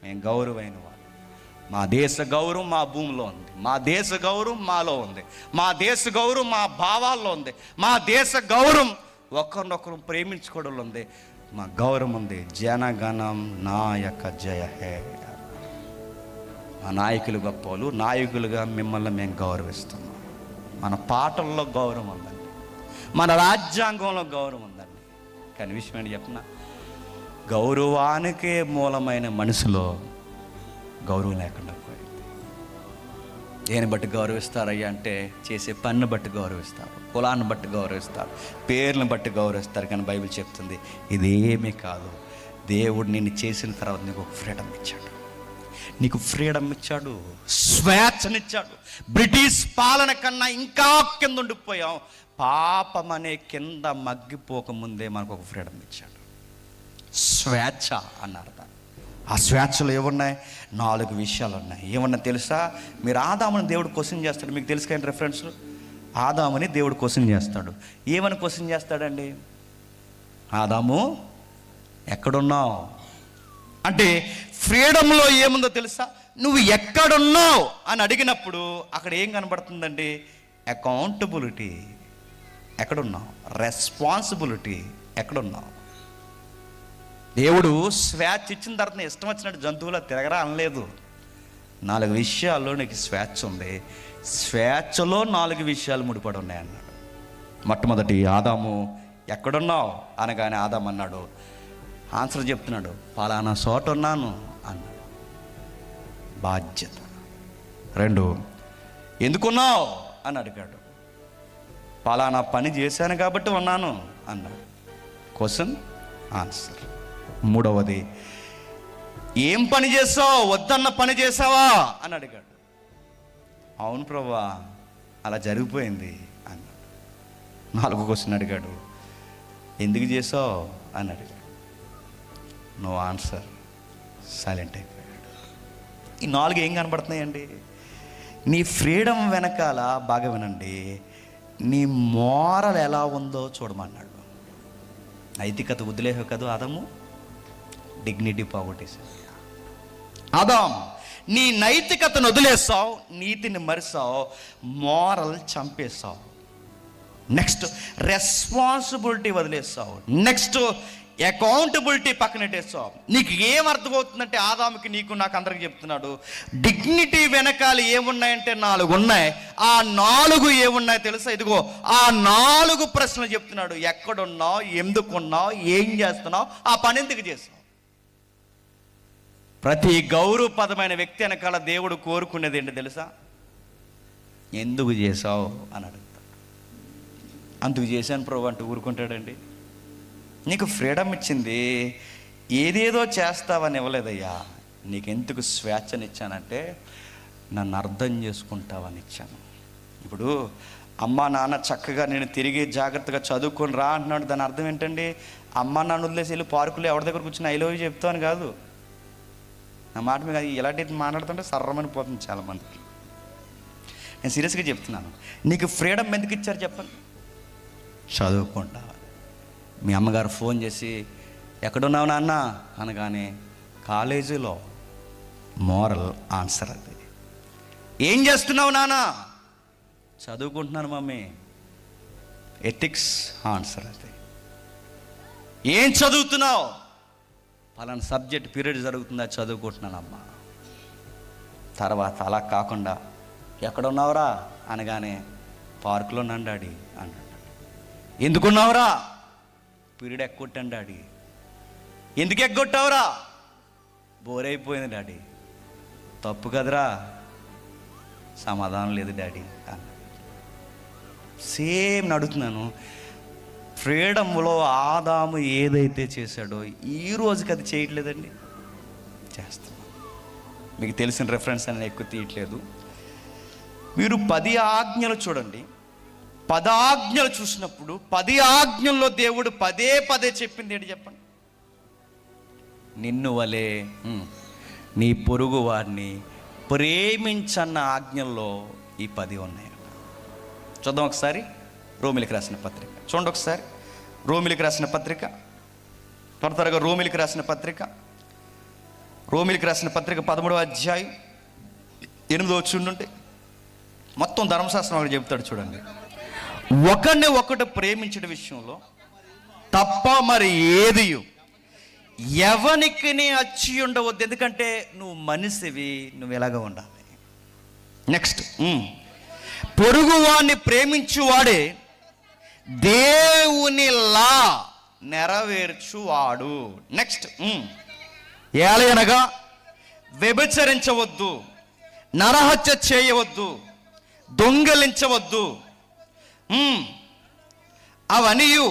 మేము గౌరవమైన వారు. మా దేశ గౌరవం మా భూమిలో ఉంది, మా దేశ గౌరవం మాలో ఉంది, మా దేశ గౌరవం మా భావాల్లో ఉంది, మా దేశ గౌరవం ఒకరినొకరు ప్రేమించుకోవడంలో ఉంది, మా గౌరవం ఉంది. జనగణం నాయక జయ హే. మా నాయకులు గొప్పలు, నాయకులుగా మిమ్మల్ని మేము గౌరవిస్తున్నాం. మన పాటల్లో గౌరవం ఉందండి, మన రాజ్యాంగంలో గౌరవం ఉందండి. కానీ విషయం ఏంటి చెప్పిన, గౌరవానికే మూలమైన మనసులో గౌరవం లేకుండా పోయింది. దేని బట్టి గౌరవిస్తారయ్యా అంటే చేసే పనిని బట్టి గౌరవిస్తారు, కులాన్ని బట్టి గౌరవిస్తారు, పేర్లను బట్టి గౌరవిస్తారు. కానీ బైబిల్ చెప్తుంది ఇదేమీ కాదు. దేవుడు నిన్ను చేసిన తర్వాత నీకు ఒక ఫ్రీడమ్ ఇచ్చాడు, నీకు ఫ్రీడమ్ ఇచ్చాడు, స్వేచ్ఛనిచ్చాడు. బ్రిటిష్ పాలన కన్నా ఇంకా కింద ఉండిపోయాం. పాపం అనే కింద మగ్గిపోకముందే మనకు ఒక ఫ్రీడమ్ ఇచ్చాడు. స్వేచ్ఛ అన్నారు. ఆ స్వేచ్ఛలో ఏమున్నాయి? 4 విషయాలు ఉన్నాయి. ఏమన్నా తెలుసా? మీరు ఆదాముని దేవుడు క్వశ్చన్ చేస్తాడు, మీకు తెలుసు కానీ రెఫరెన్స్లు. ఆదాముని దేవుడు క్వశ్చన్ చేస్తాడు. ఏమని క్వశ్చన్ చేస్తాడండి? ఆదాము ఎక్కడున్నావు అంటే ఫ్రీడంలో ఏముందో తెలుసా? నువ్వు ఎక్కడున్నావు అని అడిగినప్పుడు అక్కడ ఏం కనబడుతుందండి? అకౌంటబిలిటీ ఎక్కడున్నావు, రెస్పాన్సిబిలిటీ ఎక్కడున్నావు. దేవుడు స్వేచ్ఛ ఇచ్చిన తర్వాత ఇష్టం వచ్చినట్టు జంతువులా తిరగరా అనలేదు. 4 విషయాల్లో నీకు స్వేచ్ఛ ఉంది, స్వేచ్ఛలో 4 విషయాలు ముడిపడి ఉన్నాయి అన్నాడు. మొట్టమొదటి, ఆదాము ఎక్కడున్నావు అనగానే ఆదాము అన్నాడు, ఆన్సర్ చెప్తున్నాడు, పలానా చోట ఉన్నాను అన్నాడు. బాధ్యత. 2, ఎందుకున్నావు అని అడిగాడు. పలానా పని చేశాను కాబట్టి ఉన్నాను అన్నాడు. Question answer. 3వది, ఏం పని చేసావు? వద్దన్న పని చేసావా అని అడిగాడు. అవును ప్రభువా అలా జరిగిపోయింది అన్నాడు. 4వ క్వశ్చన్ అడిగాడు, ఎందుకు చేసావు అని అడిగాడు. నో ఆన్సర్, సైలెంట్ అయిపోయాడు. ఈ 4 ఏం కనబడుతున్నాయండి? నీ ఫ్రీడమ్ వెనకాల బాగా వినండి, నీ మోరల్ ఎలా ఉందో చూడమన్నాడు. నైతికత వదిలేవు కదా ఆదాము, డిగ్నిటీ పోగొట్టేశాడు. ఆదాం, నీ నైతికతను వదిలేసావు, నీతిని మరిసావు, మోరల్ చంపేశావు. నెక్స్ట్ రెస్పాన్సిబిలిటీ వదిలేసావు. నెక్స్ట్ అకౌంటబిలిటీ పక్కనెట్టేసావు. నీకు ఏం అర్థమవుతుందంటే ఆదాముకి, నీకు, నాకు అందరికి చెప్తున్నాడు, డిగ్నిటీ వెనకాల ఏమున్నాయంటే 4 ఉన్నాయి. ఆ 4 ఏమున్నాయో తెలుసా? ఇదిగో ఆ 4 ప్రశ్నలు చెప్తున్నాడు. ఎక్కడున్నావు, ఎందుకున్నావు, ఏం చేస్తున్నావు, ఆ పని ఎందుకు చేస్తావు? ప్రతి గౌరవపదమైన వ్యక్తి వెనకాల దేవుడు కోరుకునేది ఏంటి తెలుసా? ఎందుకు చేసావు అని అడుగుతాడు. అందుకు చేశాను ప్రభు అంటే ఊరుకుంటాడండి? నీకు ఫ్రీడమ్ ఇచ్చింది, ఏదేదో చేస్తావని ఇవ్వలేదయ్యా. నీకెందుకు స్వేచ్ఛనిచ్చానంటే నన్ను అర్థం చేసుకుంటావని ఇచ్చాను. ఇప్పుడు అమ్మ నాన్న చక్కగా నేను తిరిగి జాగ్రత్తగా చదువుకొని రా అంటున్నాడు. దాని అర్థం ఏంటండి? అమ్మ నాన్న వదిలేసి వెళ్ళి పార్కులో ఎవరి దగ్గర కూర్చొని ఐ లవ్ యూ చెప్తాను కాదు. నా మాట మీద ఇలాంటి మాట్లాడుతుంటే సర్రమని పోతుంది చాలామందికి. నేను సీరియస్గా చెప్తున్నాను. నీకు ఫ్రీడమ్ ఎందుకు ఇచ్చారు చెప్పండి? చదువుకుంటా. మీ అమ్మగారు ఫోన్ చేసి ఎక్కడున్నావు నాన్న అనగానే కాలేజీలో, మోరల్ ఆన్సర్ అది. ఏం చేస్తున్నావు నాన్న? చదువుకుంటున్నాను మమ్మీ, ఎథిక్స్ ఆన్సర్ అది. ఏం చదువుతున్నావు? పలానా సబ్జెక్ట్ పీరియడ్ జరుగుతుందా, చదువుకుంటున్నానమ్మా. తర్వాత అలా కాకుండా ఎక్కడున్నావురా అనగానే పార్కులో ఉన్నాను డాడీ అన్నాడు. ఎందుకున్నావురా? పీరియడ్ ఎక్కొట్టాను డాడీ. ఎందుకు ఎగ్గొట్టావురా? బోర్ అయిపోయింది డాడీ. తప్పు కదరా? సమాధానం లేదు డాడీ అన్న. సేమ్ నడుతున్నాను. ఫ్రీడమ్లో ఆదాము ఏదైతే చేశాడో ఈ రోజుకి అది చేయట్లేదండి, చేస్తున్నాం. మీకు తెలిసిన రెఫరెన్స్ అని ఎక్కువ తీయట్లేదు. మీరు 10 ఆజ్ఞలు చూడండి. 10 ఆజ్ఞలు చూసినప్పుడు 10 ఆజ్ఞల్లో దేవుడు పదే చెప్పింది ఏంటి చెప్పండి? నిన్ను వలే నీ పొరుగు వారిని ప్రేమించన్న ఆజ్ఞల్లో ఈ 10 ఉన్నాయి. చూద్దాం ఒకసారి రోమిలికి రాసిన పత్రిక చూడండి. ఒకసారి రోమిలికి రాసిన పత్రిక, త్వరగా రోమిలికి రాసిన పత్రిక 13వ అధ్యాయం 8వ వచనం నుండి మొత్తం ధర్మశాస్త్రం అక్కడ చెబుతాడు. చూడండి, ఒకరిని ఒకటి ప్రేమించడం విషయంలో తప్ప మరి ఏది ఎవనికి అచ్చి ఉండవద్దు. ఎందుకంటే నువ్వు మనిషివి, నువ్వు ఎలాగ ఉండాలి. నెక్స్ట్, పొరుగువాన్ని ప్రేమించువాడే దేవుని లా నెరవేర్చువాడు. నెక్స్ట్, ఏలయనగా వ్యభిచరించవద్దు, నరహత్య చేయవద్దు, దొంగలించవద్దు, అవనియు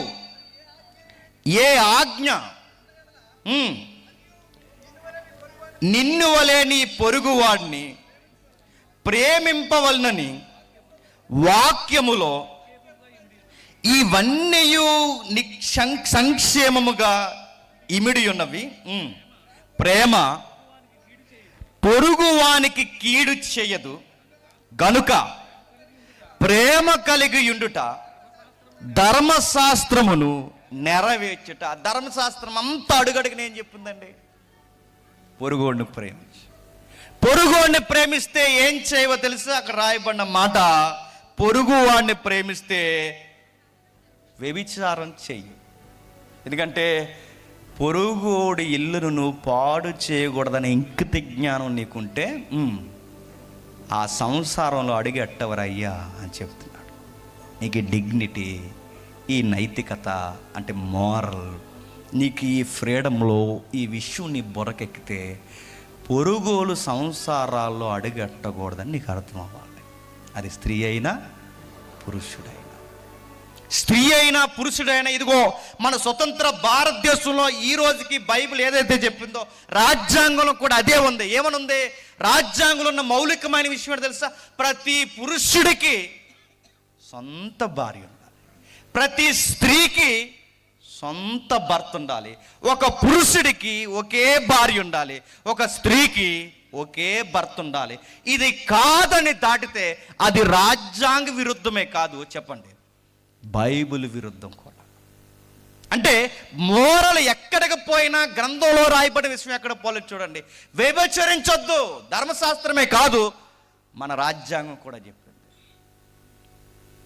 ఏ ఆజ్ఞ నిన్ను వలె నీ పొరుగువాడిని ప్రేమింపవలనని వాక్యములో ఇవన్నీ సంక్షేమముగా ఇమిడి ఉన్నవి. ప్రేమ పొరుగువానికి కీడు చేయదు గనుక ప్రేమ కలిగి ఉండుట ధర్మశాస్త్రమును నెరవేర్చుట. ధర్మశాస్త్రం అంతా అడుగడుగున ఏం చెప్పిందండి? పొరుగువాడిని ప్రేమించు. పొరుగువాడిని ప్రేమిస్తే ఏం చేయవో తెలుసు? అక్కడ రాయబడిన మాట, పొరుగువాడిని ప్రేమిస్తే వ్యభిచారం చెయ్యి. ఎందుకంటే పొరుగుడి ఇల్లును నువ్వు పాడు చేయకూడదనే ఇంకిత జ్ఞానం నీకుంటే ఆ సంసారంలో అడిగి ఎట్టవరయ్యా అని చెప్తున్నాడు. నీకు ఈ డిగ్నిటీ, ఈ నైతికత అంటే మోరల్, నీకు ఈ ఫ్రీడంలో ఈ విషయం నీ బుర్రకెక్కితే పొరుగులు సంసారాల్లో అడుగెట్టకూడదని నీకు అర్థం అవ్వాలి. అది స్త్రీ అయినా పురుషుడైనా, స్త్రీ అయినా పురుషుడైనా. ఇదిగో మన స్వతంత్ర భారతదేశంలో ఈ రోజుకి బైబిల్ ఏదైతే చెప్పిందో రాజ్యాంగంలో కూడా అదే ఉంది. ఏమనుంది? రాజ్యాంగంలో ఉన్న మౌలికమైన విషయం ఏంటో తెలుసా? ప్రతి పురుషుడికి సొంత భార్య ఉండాలి. ప్రతి స్త్రీకి సొంత భర్త ఉండాలి. ఒక పురుషుడికి ఒకే భార్య ఉండాలి, ఒక స్త్రీకి ఒకే భర్త ఉండాలి. ఇది కాదని దాటితే అది రాజ్యాంగ విరుద్ధమే కాదు, చెప్పండి, బైబిల్ విరుద్ధం కూడా. అంటే మోరల్ ఎక్కడికి పోయినా గ్రంథంలో రాయబడిన విషయం ఎక్కడ పోలేదు చూడండి. వ్యభిచరించొద్దు ధర్మశాస్త్రమే కాదు, మన రాజ్యాంగం కూడా చెప్పింది.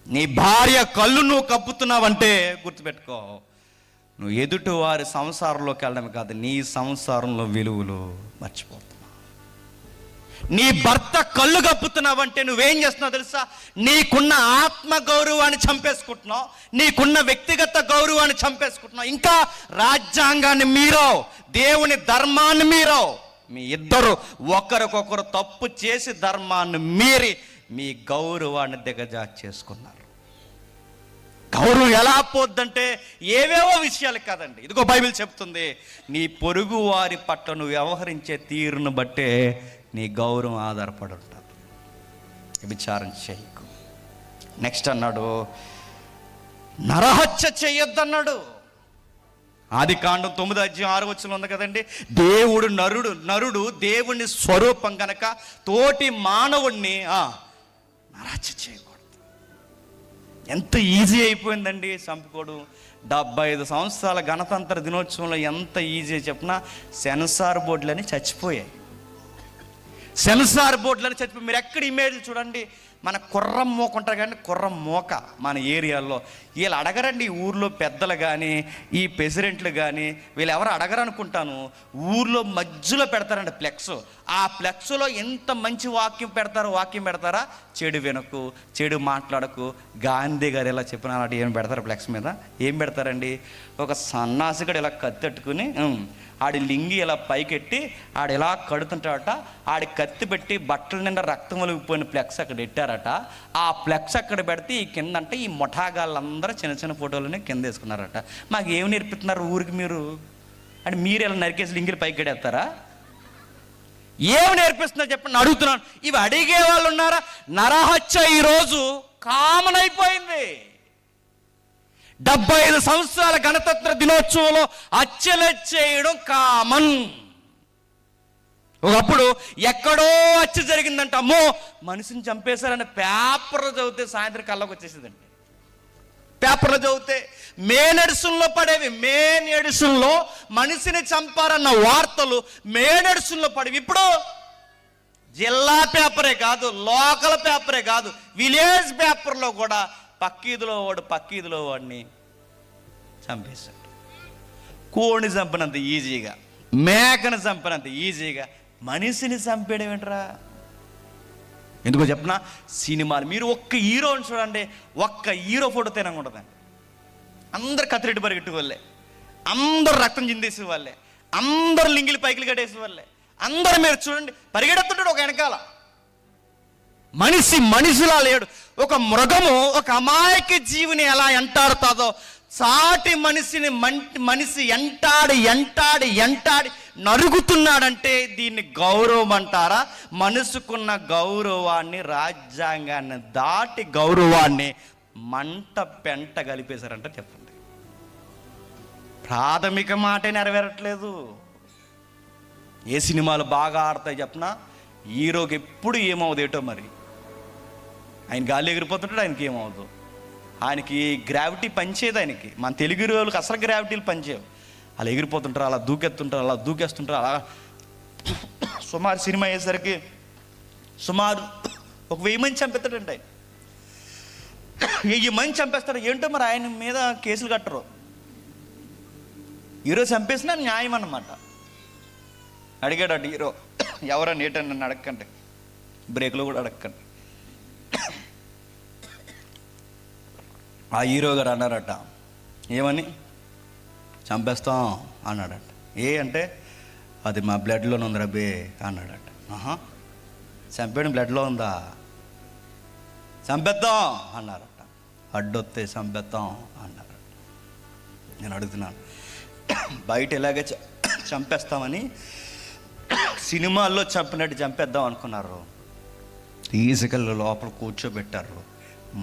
నీ భార్య కళ్ళు నువ్వు కప్పుతున్నావంటే గుర్తుపెట్టుకో, నువ్వు ఎదుటి వారి సంసారంలోకి వెళ్ళడమే కాదు, నీ సంసారంలో విలువలు మర్చిపోతున్నావు. నీ భర్త కళ్ళు కప్పుతున్నావంటే నువ్వేం చేస్తున్నావు తెలుసా? నీకున్న ఆత్మ గౌరవాన్ని చంపేసుకుంటున్నావు, నీకున్న వ్యక్తిగత గౌరవాన్ని చంపేసుకుంటున్నావు, ఇంకా రాజ్యాంగాన్ని మీరో, దేవుని ధర్మాన్ని మీరో. మీ ఇద్దరు ఒకరికొకరు తప్పు చేసి ధర్మాన్ని మీరి మీ గౌరవాన్ని దిగజార్చేసుకున్నారు. గౌరవం ఎలా పోద్దంటే ఏవేవో విషయాలు కాదండి. ఇదిగో బైబిల్ చెప్తుంది, నీ పొరుగు వారి పట్ల నువ్వు వ్యవహరించే తీరును బట్టే నీ గౌరవం ఆధారపడి ఉంటుంది. విచారం చేయకు. నెక్స్ట్ అన్నాడు, నరహత్య చేయొద్దన్నాడు. ఆదికాండం 9:6 ఉంది కదండి. నరుడు దేవుని స్వరూపం కనుక తోటి మానవుణ్ణి నరహత్య చేయకూడదు. ఎంత ఈజీ అయిపోయిందండి చంపుకోవడం. 75 సంవత్సరాల గణతంత్ర దినోత్సవంలో ఎంత ఈజీ చెప్పినా సెన్సార్ బోర్డులని చచ్చిపోయాయి. సెన్సార్ బోర్డులని చచ్చిపోయి మీరు ఎక్కడ ఇమేజ్ చూడండి, మన కుర్రం మోక ఉంటారు కానీ కుర్రం మోక మన ఏరియాలో వీళ్ళు అడగరండి. ఊర్లో పెద్దలు కానీ ఈ ప్రెసిడెంట్లు కానీ వీళ్ళు ఎవరు అడగరు అనుకుంటాను. ఊర్లో మధ్యలో పెడతారండి ఫ్లెక్స్. ఆ ఫ్లెక్స్లో ఎంత మంచి వాక్యం పెడతారా, చెడు వినకు, చెడు మాట్లాడకు, గాంధీ గారు ఇలా చెప్పినారంటే ఏం పెడతారు ఫ్లెక్స్ మీద? ఏం పెడతారండి? ఒక సన్నాసిగడు ఇలా కత్తెట్టుకుని ఆడి లింగి ఇలా పైకెట్టి ఆడు ఇలా కడుతుంటాడట, ఆడి కత్తి పెట్టి బట్టల నిండా రక్తం ఒలిగిపోయిన ఫ్లెక్స్ అక్కడ పెట్టారట. ఆ ఫ్లెక్స్ అక్కడ పెడితే ఈ కింద అంటే ఈ ముఠాగాళ్ళందరూ చిన్న చిన్న ఫోటోలని కింద వేసుకున్నారట. మాకు ఏమి నేర్పిస్తున్నారు ఊరికి మీరు అంటే? మీరు ఇలా నరికేసి లింగిలు పైకి కడేస్తారా? ఏమి నేర్పిస్తున్నారు చెప్పండి, అడుగుతున్నాను. ఇవి అడిగే వాళ్ళు ఉన్నారా? నరహత్య ఈరోజు కామన్ అయిపోయింది. 75 సంవత్సరాల గణతంత్ర దినోత్సవంలో హత్యలు చేయడం కామన్. ఒకప్పుడు ఎక్కడో హత్య జరిగిందంట, అమ్మో మనిషిని చంపేశారని పేపర్లో చదివితే సాయంత్రం కళ్ళకు వచ్చేసేదండి. పేపర్లో చదివితే మెయిన్ ఎడిషన్లో పడేవి. మెయిన్ ఎడిషన్లో మనిషిని చంపారన్న వార్తలు మెయిన్ ఎడిషన్లో పడేవి. ఇప్పుడు జిల్లా పేపరే కాదు, లోకల్ పేపరే కాదు, విలేజ్ పేపర్లో కూడా పక్కీదులో వాడిని చంపేశాడు. కోడిని చంపినంత ఈజీగా, మేకను చంపినంత ఈజీగా మనిషిని చంపేయడం ఏంట్రా? ఎందుకో చెప్పనా, సినిమాలు మీరు ఒక్క హీరోని చూడండి, ఒక్క హీరో ఫోటో తినంగా ఉంటుందండి. అందరు కత్తిరెడ్డి పరిగెట్టు వాళ్ళే, అందరు రక్తం చిందేసే వాళ్ళే, అందరు లింగిలి పైకిలు కట్టేసే వాళ్ళే, అందరు మీరు చూడండి పరిగెడుతుంటాడు ఒక వెనకాల. మనిషిలా లేడు. ఒక మృగము ఒక అమాయక జీవిని ఎలా ఎంటాడుతుందో సాటి మనిషి ఎంటాడి నరుగుతున్నాడంటే దీన్ని గౌరవం అంటారా? మనసుకున్న గౌరవాన్ని, రాజ్యాంగాన్ని దాటి గౌరవాన్ని మంట పెంట కలిపేశారంట. చెప్పండి, ప్రాథమిక మాటే నెరవేరట్లేదు. ఏ సినిమాలు బాగా ఆడతాయి చెప్పనా? హీరోకి ఎప్పుడు ఏమవుదు ఏటో మరి. ఆయన గాలి ఎగిరిపోతుంటాడు, ఆయనకి ఏమవుదు, ఆయనకి గ్రావిటీ పనిచేయదు. ఆయనకి మన తెలుగు హీరోలకు అసలు గ్రావిటీలు పనిచేయవు. అలా ఎగిరిపోతుంటారు, అలా దూకేస్తుంటారు. అలా సుమారు సినిమా అయ్యేసరికి సుమారు ఒక 1000 మంది చంపేస్తాడండి. ఆయన 1000 మంది చంపేస్తాడు. ఏంటో మరి ఆయన మీద కేసులు కట్టరు. హీరో చంపేసినా న్యాయం అన్నమాట. అడిగాడు హీరో, ఎవరన్నా ఏటని నన్ను అడగకండి, బ్రేక్లో కూడా అడగకండి. ఆ హీరో గారు అన్నారట, ఏమని? చంపేస్తాం అన్నాడట. అంటే అది మా బ్లడ్లోనే ఉంది రబ్బే అన్నాడట. చంపేయడం బ్లడ్లో ఉందా? చంపేద్దాం అన్నారట. అడ్డొత్తే చంపేద్దాం అన్నారట. నేను అడుగుతున్నాను, బయట ఎలాగే చంపేస్తామని సినిమాల్లో చంపినట్టు చంపేద్దాం అనుకున్నారు, తీసుకెళ్ళి లోపల కూర్చోబెట్టారు,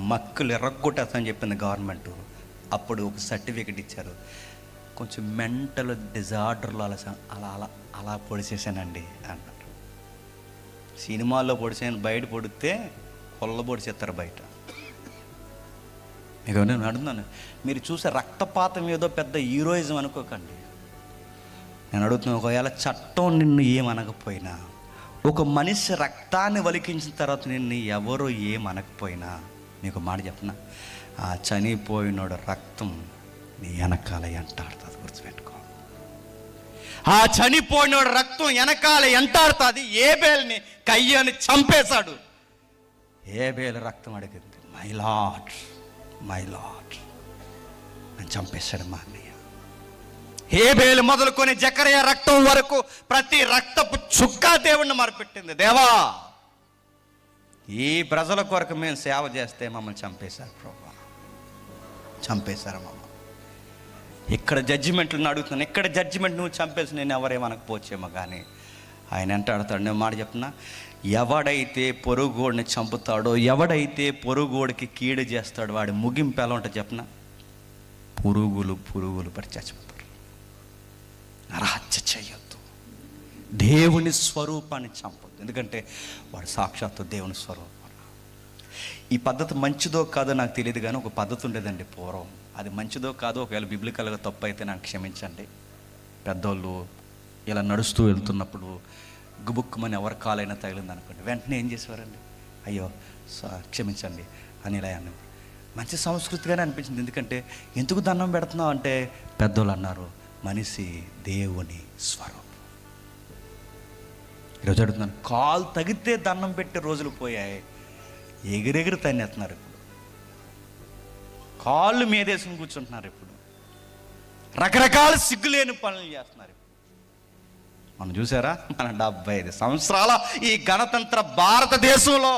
మక్కులు ఎర్రగొట్టేస్తామని చెప్పింది గవర్నమెంట్. అప్పుడు ఒక సర్టిఫికెట్ ఇచ్చారు. కొంచెం మెంటల్ డిజార్డర్లో అలా అలా అలా పొడిచేసానండి అన్నారు. సినిమాల్లో పొడిచాను, బయట పొడితే కొల్ల పొడిచేస్తారు బయట. మీకు నేను అడుగుతున్నాను, మీరు చూసే రక్తపాతం ఏదో పెద్ద హీరోయిజం అనుకోకండి. నేను అడుగుతున్నాను, ఒకవేళ చట్టం నిన్ను ఏమనకపోయినా, ఒక మనిషి రక్తాన్ని వలికించిన తర్వాత నిన్ను ఎవరు ఏమనకపోయినా, మీకు మాట చెప్పనా, ఆ చనిపోయినోడు రక్తం నీ వెనకాల ఎంటాడుతుంది. గుర్తుపెట్టుకో, ఆ చనిపోయినోడు రక్తం వెనకాల ఎంటాడుతుంది. ఏబేల్ని కయ్యని చంపేశాడు. ఏబేలు రక్తం అడిగింది, మై లార్డ్ అని చంపేశాడు మా అన్నయ్య. ఏబేలు మొదలుకొని జకరియా రక్తం వరకు ప్రతి రక్తపు చుక్క దేవుణ్ణి మరపెట్టింది. దేవా, ఈ ప్రజల కొరకు మేము సేవ చేస్తే మమ్మల్ని చంపేశారు ప్రభా, చంపేశారు మమ్మల్ని. ఇక్కడ జడ్జిమెంట్లను అడుగుతున్నాను, ఇక్కడ జడ్జిమెంట్ నువ్వు చంపేసి నేను ఎవరేమనకపోవచ్చేమో, కానీ ఆయన ఎంత ఆడతాడు. నేను మాట చెప్పిన, ఎవడైతే పొరుగుడిని చంపుతాడో, ఎవడైతే పొరుగుడికి కీడు చేస్తాడో, వాడి ముగింపు ఎలా ఉంటుంది చెప్పిన, పురుగులు పడి చచ్చిపోతారు. అరహత్య చేయొద్దు, దేవుని స్వరూపాన్ని చంపొద్దు, ఎందుకంటే వాడు సాక్షాత్తు దేవుని స్వరూపం. ఈ పద్ధతి మంచిదో కాదో నాకు తెలియదు, కానీ ఒక పద్ధతి ఉండేదండి పూర్వం. అది మంచిదో కాదో, ఒకవేళ బిబ్లికల్గా తప్పు అయితే నాకు క్షమించండి. పెద్దోళ్ళు ఇలా నడుస్తూ వెళ్తున్నప్పుడు గుబుక్కుమని ఎవరి కాలైనా తగిలింది అనుకోండి, వెంటనే ఏం చేసేవారండి, అయ్యో క్షమించండి అని ఇలా అన్నారు. మంచి సంస్కృతిగానే అనిపించింది. ఎందుకంటే ఎందుకు దండం పెడుతున్నావు అంటే, పెద్దోళ్ళు అన్నారు, మనిషి దేవుని స్వరూపం. ఈరోజు అడుగుతున్నాను, కాలు తగితే దండం పెట్టే రోజులు పోయాయి. ఎగిరెగిరి తన్నేస్తున్నారు ఇప్పుడు, కాళ్ళు మీదేసుకుని కూర్చుంటున్నారు ఇప్పుడు, రకరకాల సిగ్గులేని పనులు చేస్తున్నారు. మనం చూసారా, మన 75 సంవత్సరాల ఈ గణతంత్ర భారతదేశంలో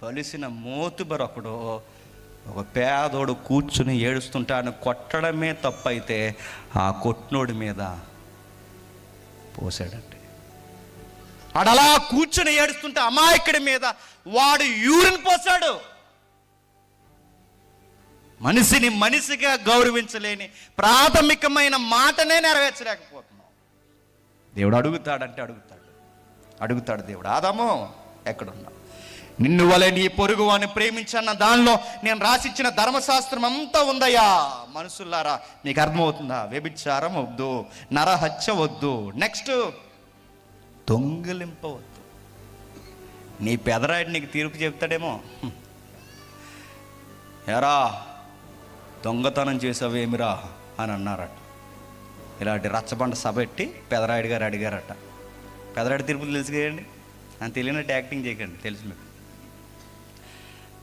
పలిసిన మోతుబరొకడు, ఒక పేదోడు కూర్చుని ఏడుస్తుంటే ఆయన కొట్టడమే తప్పైతే ఆ కొట్టినోడి మీద పోసాడండి. ఆడలా కూర్చుని ఏడుస్తుంటే అమాయకుడి మీద వాడు యూరిన్ పోసాడు. మనిషిని మనిషిగా గౌరవించలేని ప్రాథమికమైన మాటనే నెరవేర్చలేకపోతున్నాం. దేవుడు అడుగుతాడు దేవుడు, ఆదాము ఎక్కడున్నా, నిన్ను వలె నీ పొరుగు వాని ప్రేమించన్న దానిలో నేను రాసిచ్చిన ధర్మశాస్త్రం అంతా ఉందయ్యా. మనుషులారా, నీకు అర్థమవుతుందా? వ్యభిచారం వద్దు, నరహత్య వద్దు, నెక్స్ట్ దొంగిలింపవద్దు. నీ పెదరాయుడు నీకు తీర్పు చెప్తాడేమో, ఎరా దొంగతనం చేసావేమిరా అని అన్నారట. ఇలాంటి రచ్చబండ సభ పెట్టి పెదరాయుడు గారు అడిగారట. పెదరాయుడు తీర్పులు తెలుసు కదండి, అని తెలియనట్టు యాక్టింగ్ చేయకండి, తెలుసు మీకు.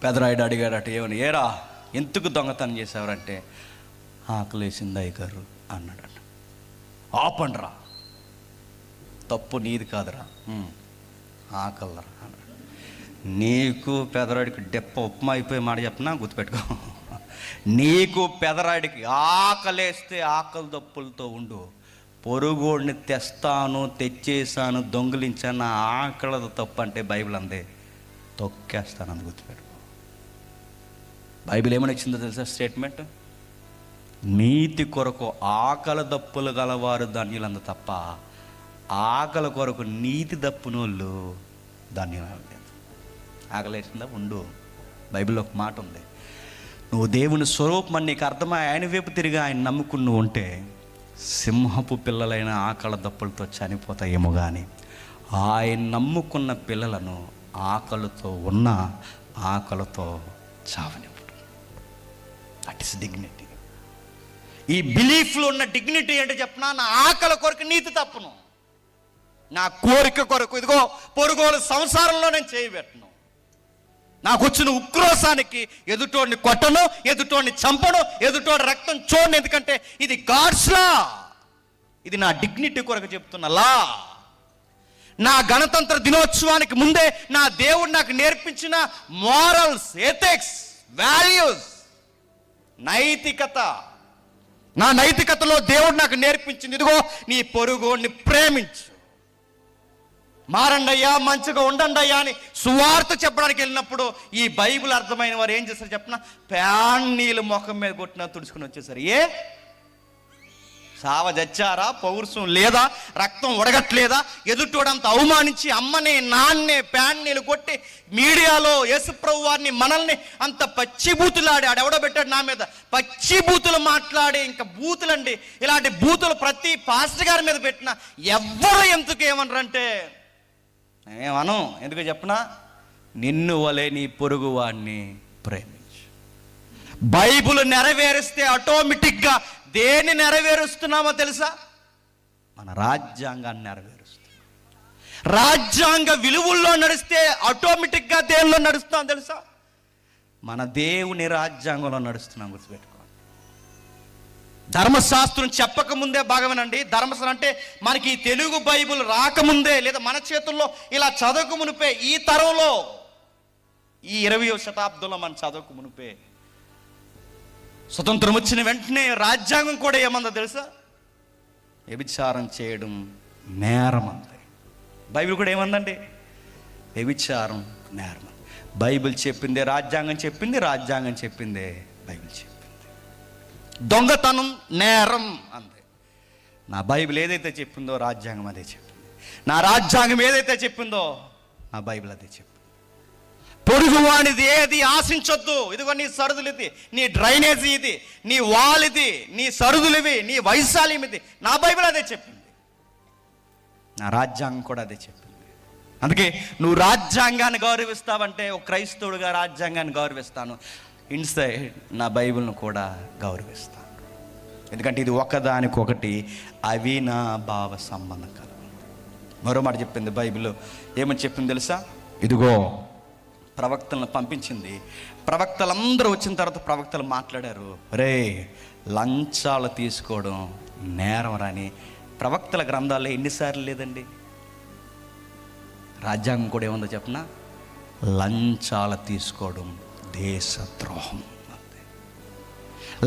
పెదరాయుడు అడిగాడట, ఏమని, ఏరా ఎందుకు దొంగతనం చేసావరంటే, ఆకలేసింది అయ్యగారు అన్నాడట. ఆపండ్రా, తప్పు నీది కాదురా, ఆకలరా అన్నాడు. నీకు పెదరాయుడికి డెప్ప ఉప్మా అయిపోయి మాట చెప్పనా, గుర్తుపెట్టుకో. నీకు పెదరాడికి ఆకలేస్తే ఆకలి దప్పులతో ఉండు, పొరుగుడిని తెచ్చేసాను, దొంగిలించాను, ఆకలది తప్పు అంటే బైబిల్ అందే, తొక్కేస్తాను అని గుర్తుపెట్టుకో. బైబిల్ ఏమని ఇచ్చిందో తెలుసా స్టేట్మెంట్, నీతి కొరకు ఆకలి దప్పులు గలవారు ధన్యులంద తప్ప ఆకలి కొరకు నీతి దప్పునోళ్ళు ధన్యులు. ఆకలేసిందా ఉండు. బైబిల్లో ఒక మాట ఉంది, నువ్వు దేవుని స్వరూపం అని నీకు అర్థమై ఆయన వైపు తిరిగి ఆయన నమ్ముకుని నువ్వు ఉంటే, సింహపు పిల్లలైన ఆకలి దప్పులతో చనిపోతాయేమో, కానీ ఆయన నమ్ముకున్న పిల్లలను ఆకలితో ఉన్న ఆకలితో చావనివ్వడు. That is dignity. ఈ బిలీఫ్లో ఉన్న డిగ్నిటీ అంటే చెప్పనా, నా ఆకలి కొరకు నీతి తప్పును, నా కోరిక కొరకు ఇదిగో పొరుగుల సంసారంలో నేను చేయబెట్టను, నాకు వచ్చిన ఉక్రోశానికి ఎదుటోడిని కొట్టను, ఎదుటోడిని చంపను, ఎదుటోడి రక్తం చూడను, ఎందుకంటే ఇది గాడ్స్ లా, ఇది నా డిగ్నిటీ కొరకు చెప్తున్న లా. నా గణతంత్ర దినోత్సవానికి ముందే నా దేవుడు నాకు నేర్పించిన మోరల్స్, ఎథిక్స్, వాల్యూస్, నైతికత, నా నైతికతలో దేవుడు నాకు నేర్పించింది, ఇదిగో నీ పొరుగుని ప్రేమించు. మారండి అయ్యా, మంచిగా ఉండండి అయ్యా అని సువార్త చెప్పడానికి వెళ్ళినప్పుడు ఈ బైబిల్ అర్థమైన వారు ఏం చేస్తారు చెప్పిన, ప్యాన్ నీళ్ళు ముఖం మీద కొట్టిన తుడుచుకుని వచ్చేసారు. సావ చచ్చారా? పౌరుషం లేదా? రక్తం ఉడగట్లేదా? ఎదుటోడంత అవమానించి అమ్మని నాన్నే ప్యాన్ నీళ్ళు కొట్టి మీడియాలో యేసుప్రభు వారిని మనల్ని అంత పచ్చిబూతులాడి, ఆడెవడో పెట్టాడు నా మీద పచ్చిబూతులు మాట్లాడి, ఇంకా బూతులండి, ఇలాంటి బూతులు ప్రతి పాస్టర్ గారి మీద పెట్టిన ఎవ్వరు ఎందుకు ఏమనరంటే ఏమను, ఎందుకు చెప్పనా, నిన్ను వలే నీ పొరుగు వాడిని ప్రేమించు. బైబిల్ నెరవేరిస్తే ఆటోమేటిక్గా దేన్ని నెరవేరుస్తున్నామో తెలుసా? మన రాజ్యాంగాన్ని నెరవేరుస్తాం. రాజ్యాంగ విలువల్లో నడిస్తే ఆటోమేటిక్గా దేనిలో నడుస్తాం తెలుసా? మన దేవుని రాజ్యాంగంలో నడుస్తున్నాం. గుర్తుపెట్టుకోండి. ధర్మశాస్త్రం చెప్పకముందే భాగమేనండి. ధర్మశాస్త్రం అంటే మనకి ఈ తెలుగు బైబిల్ రాకముందే, లేదా మన చేతుల్లో ఇలా చదవక మునిపే, ఈ తరంలో ఈ 20వ శతాబ్దంలో మనం చదవక మునిపే, స్వతంత్రం వచ్చిన వెంటనే రాజ్యాంగం కూడా ఏమందో తెలుసా? వ్యభిచారం చేయడం నేరం అంది. బైబిల్ కూడా ఏమందండి? వ్యభిచారం నేరం. బైబిల్ చెప్పిందే రాజ్యాంగం చెప్పింది, రాజ్యాంగం చెప్పిందే బైబిల్ చెప్పింది. దొంగతనం నేరం అంది. నా బైబిల్ ఏదైతే చెప్పిందో రాజ్యాంగం అదే చెప్పింది. నా రాజ్యాంగం ఏదైతే చెప్పిందో నా బైబిల్ అదే చెప్పింది. పొరుగువానిది ఏది ఆశించొద్దు. ఇదిగో నీ సరుదులు ఇది, నీ డ్రైనేజీ ఇది, నీ వాల్ ఇది, నీ సరుదులు ఇవి, నీ వైశాల్యం ఇది. నా బైబిల్ అదే చెప్పింది, నా రాజ్యాంగం కూడా అదే చెప్పింది. అందుకే నువ్వు రాజ్యాంగాన్ని గౌరవిస్తావంటే, ఒక క్రైస్తవుడిగా రాజ్యాంగాన్ని గౌరవిస్తాను, ఇన్సైడ్ నా బైబిల్ను కూడా గౌరవిస్తాను. ఎందుకంటే ఇది ఒకదానికొకటి అవినాభావ సంబంధం కలదు. మరో మాట చెప్పింది బైబిల్. ఏమని చెప్పింది తెలుసా? ఇదిగో ప్రవక్తలను పంపించింది. ప్రవక్తలందరూ వచ్చిన తర్వాత ప్రవక్తలు మాట్లాడారు, రే లంచాలు తీసుకోవడం నేరం రాని. ప్రవక్తల గ్రంథాల్లో ఎన్నిసార్లు లేదండి? రాజ్యాంగం కూడా ఏముందో చెప్పనా? లంచాలు తీసుకోవడం దేశద్రోహం.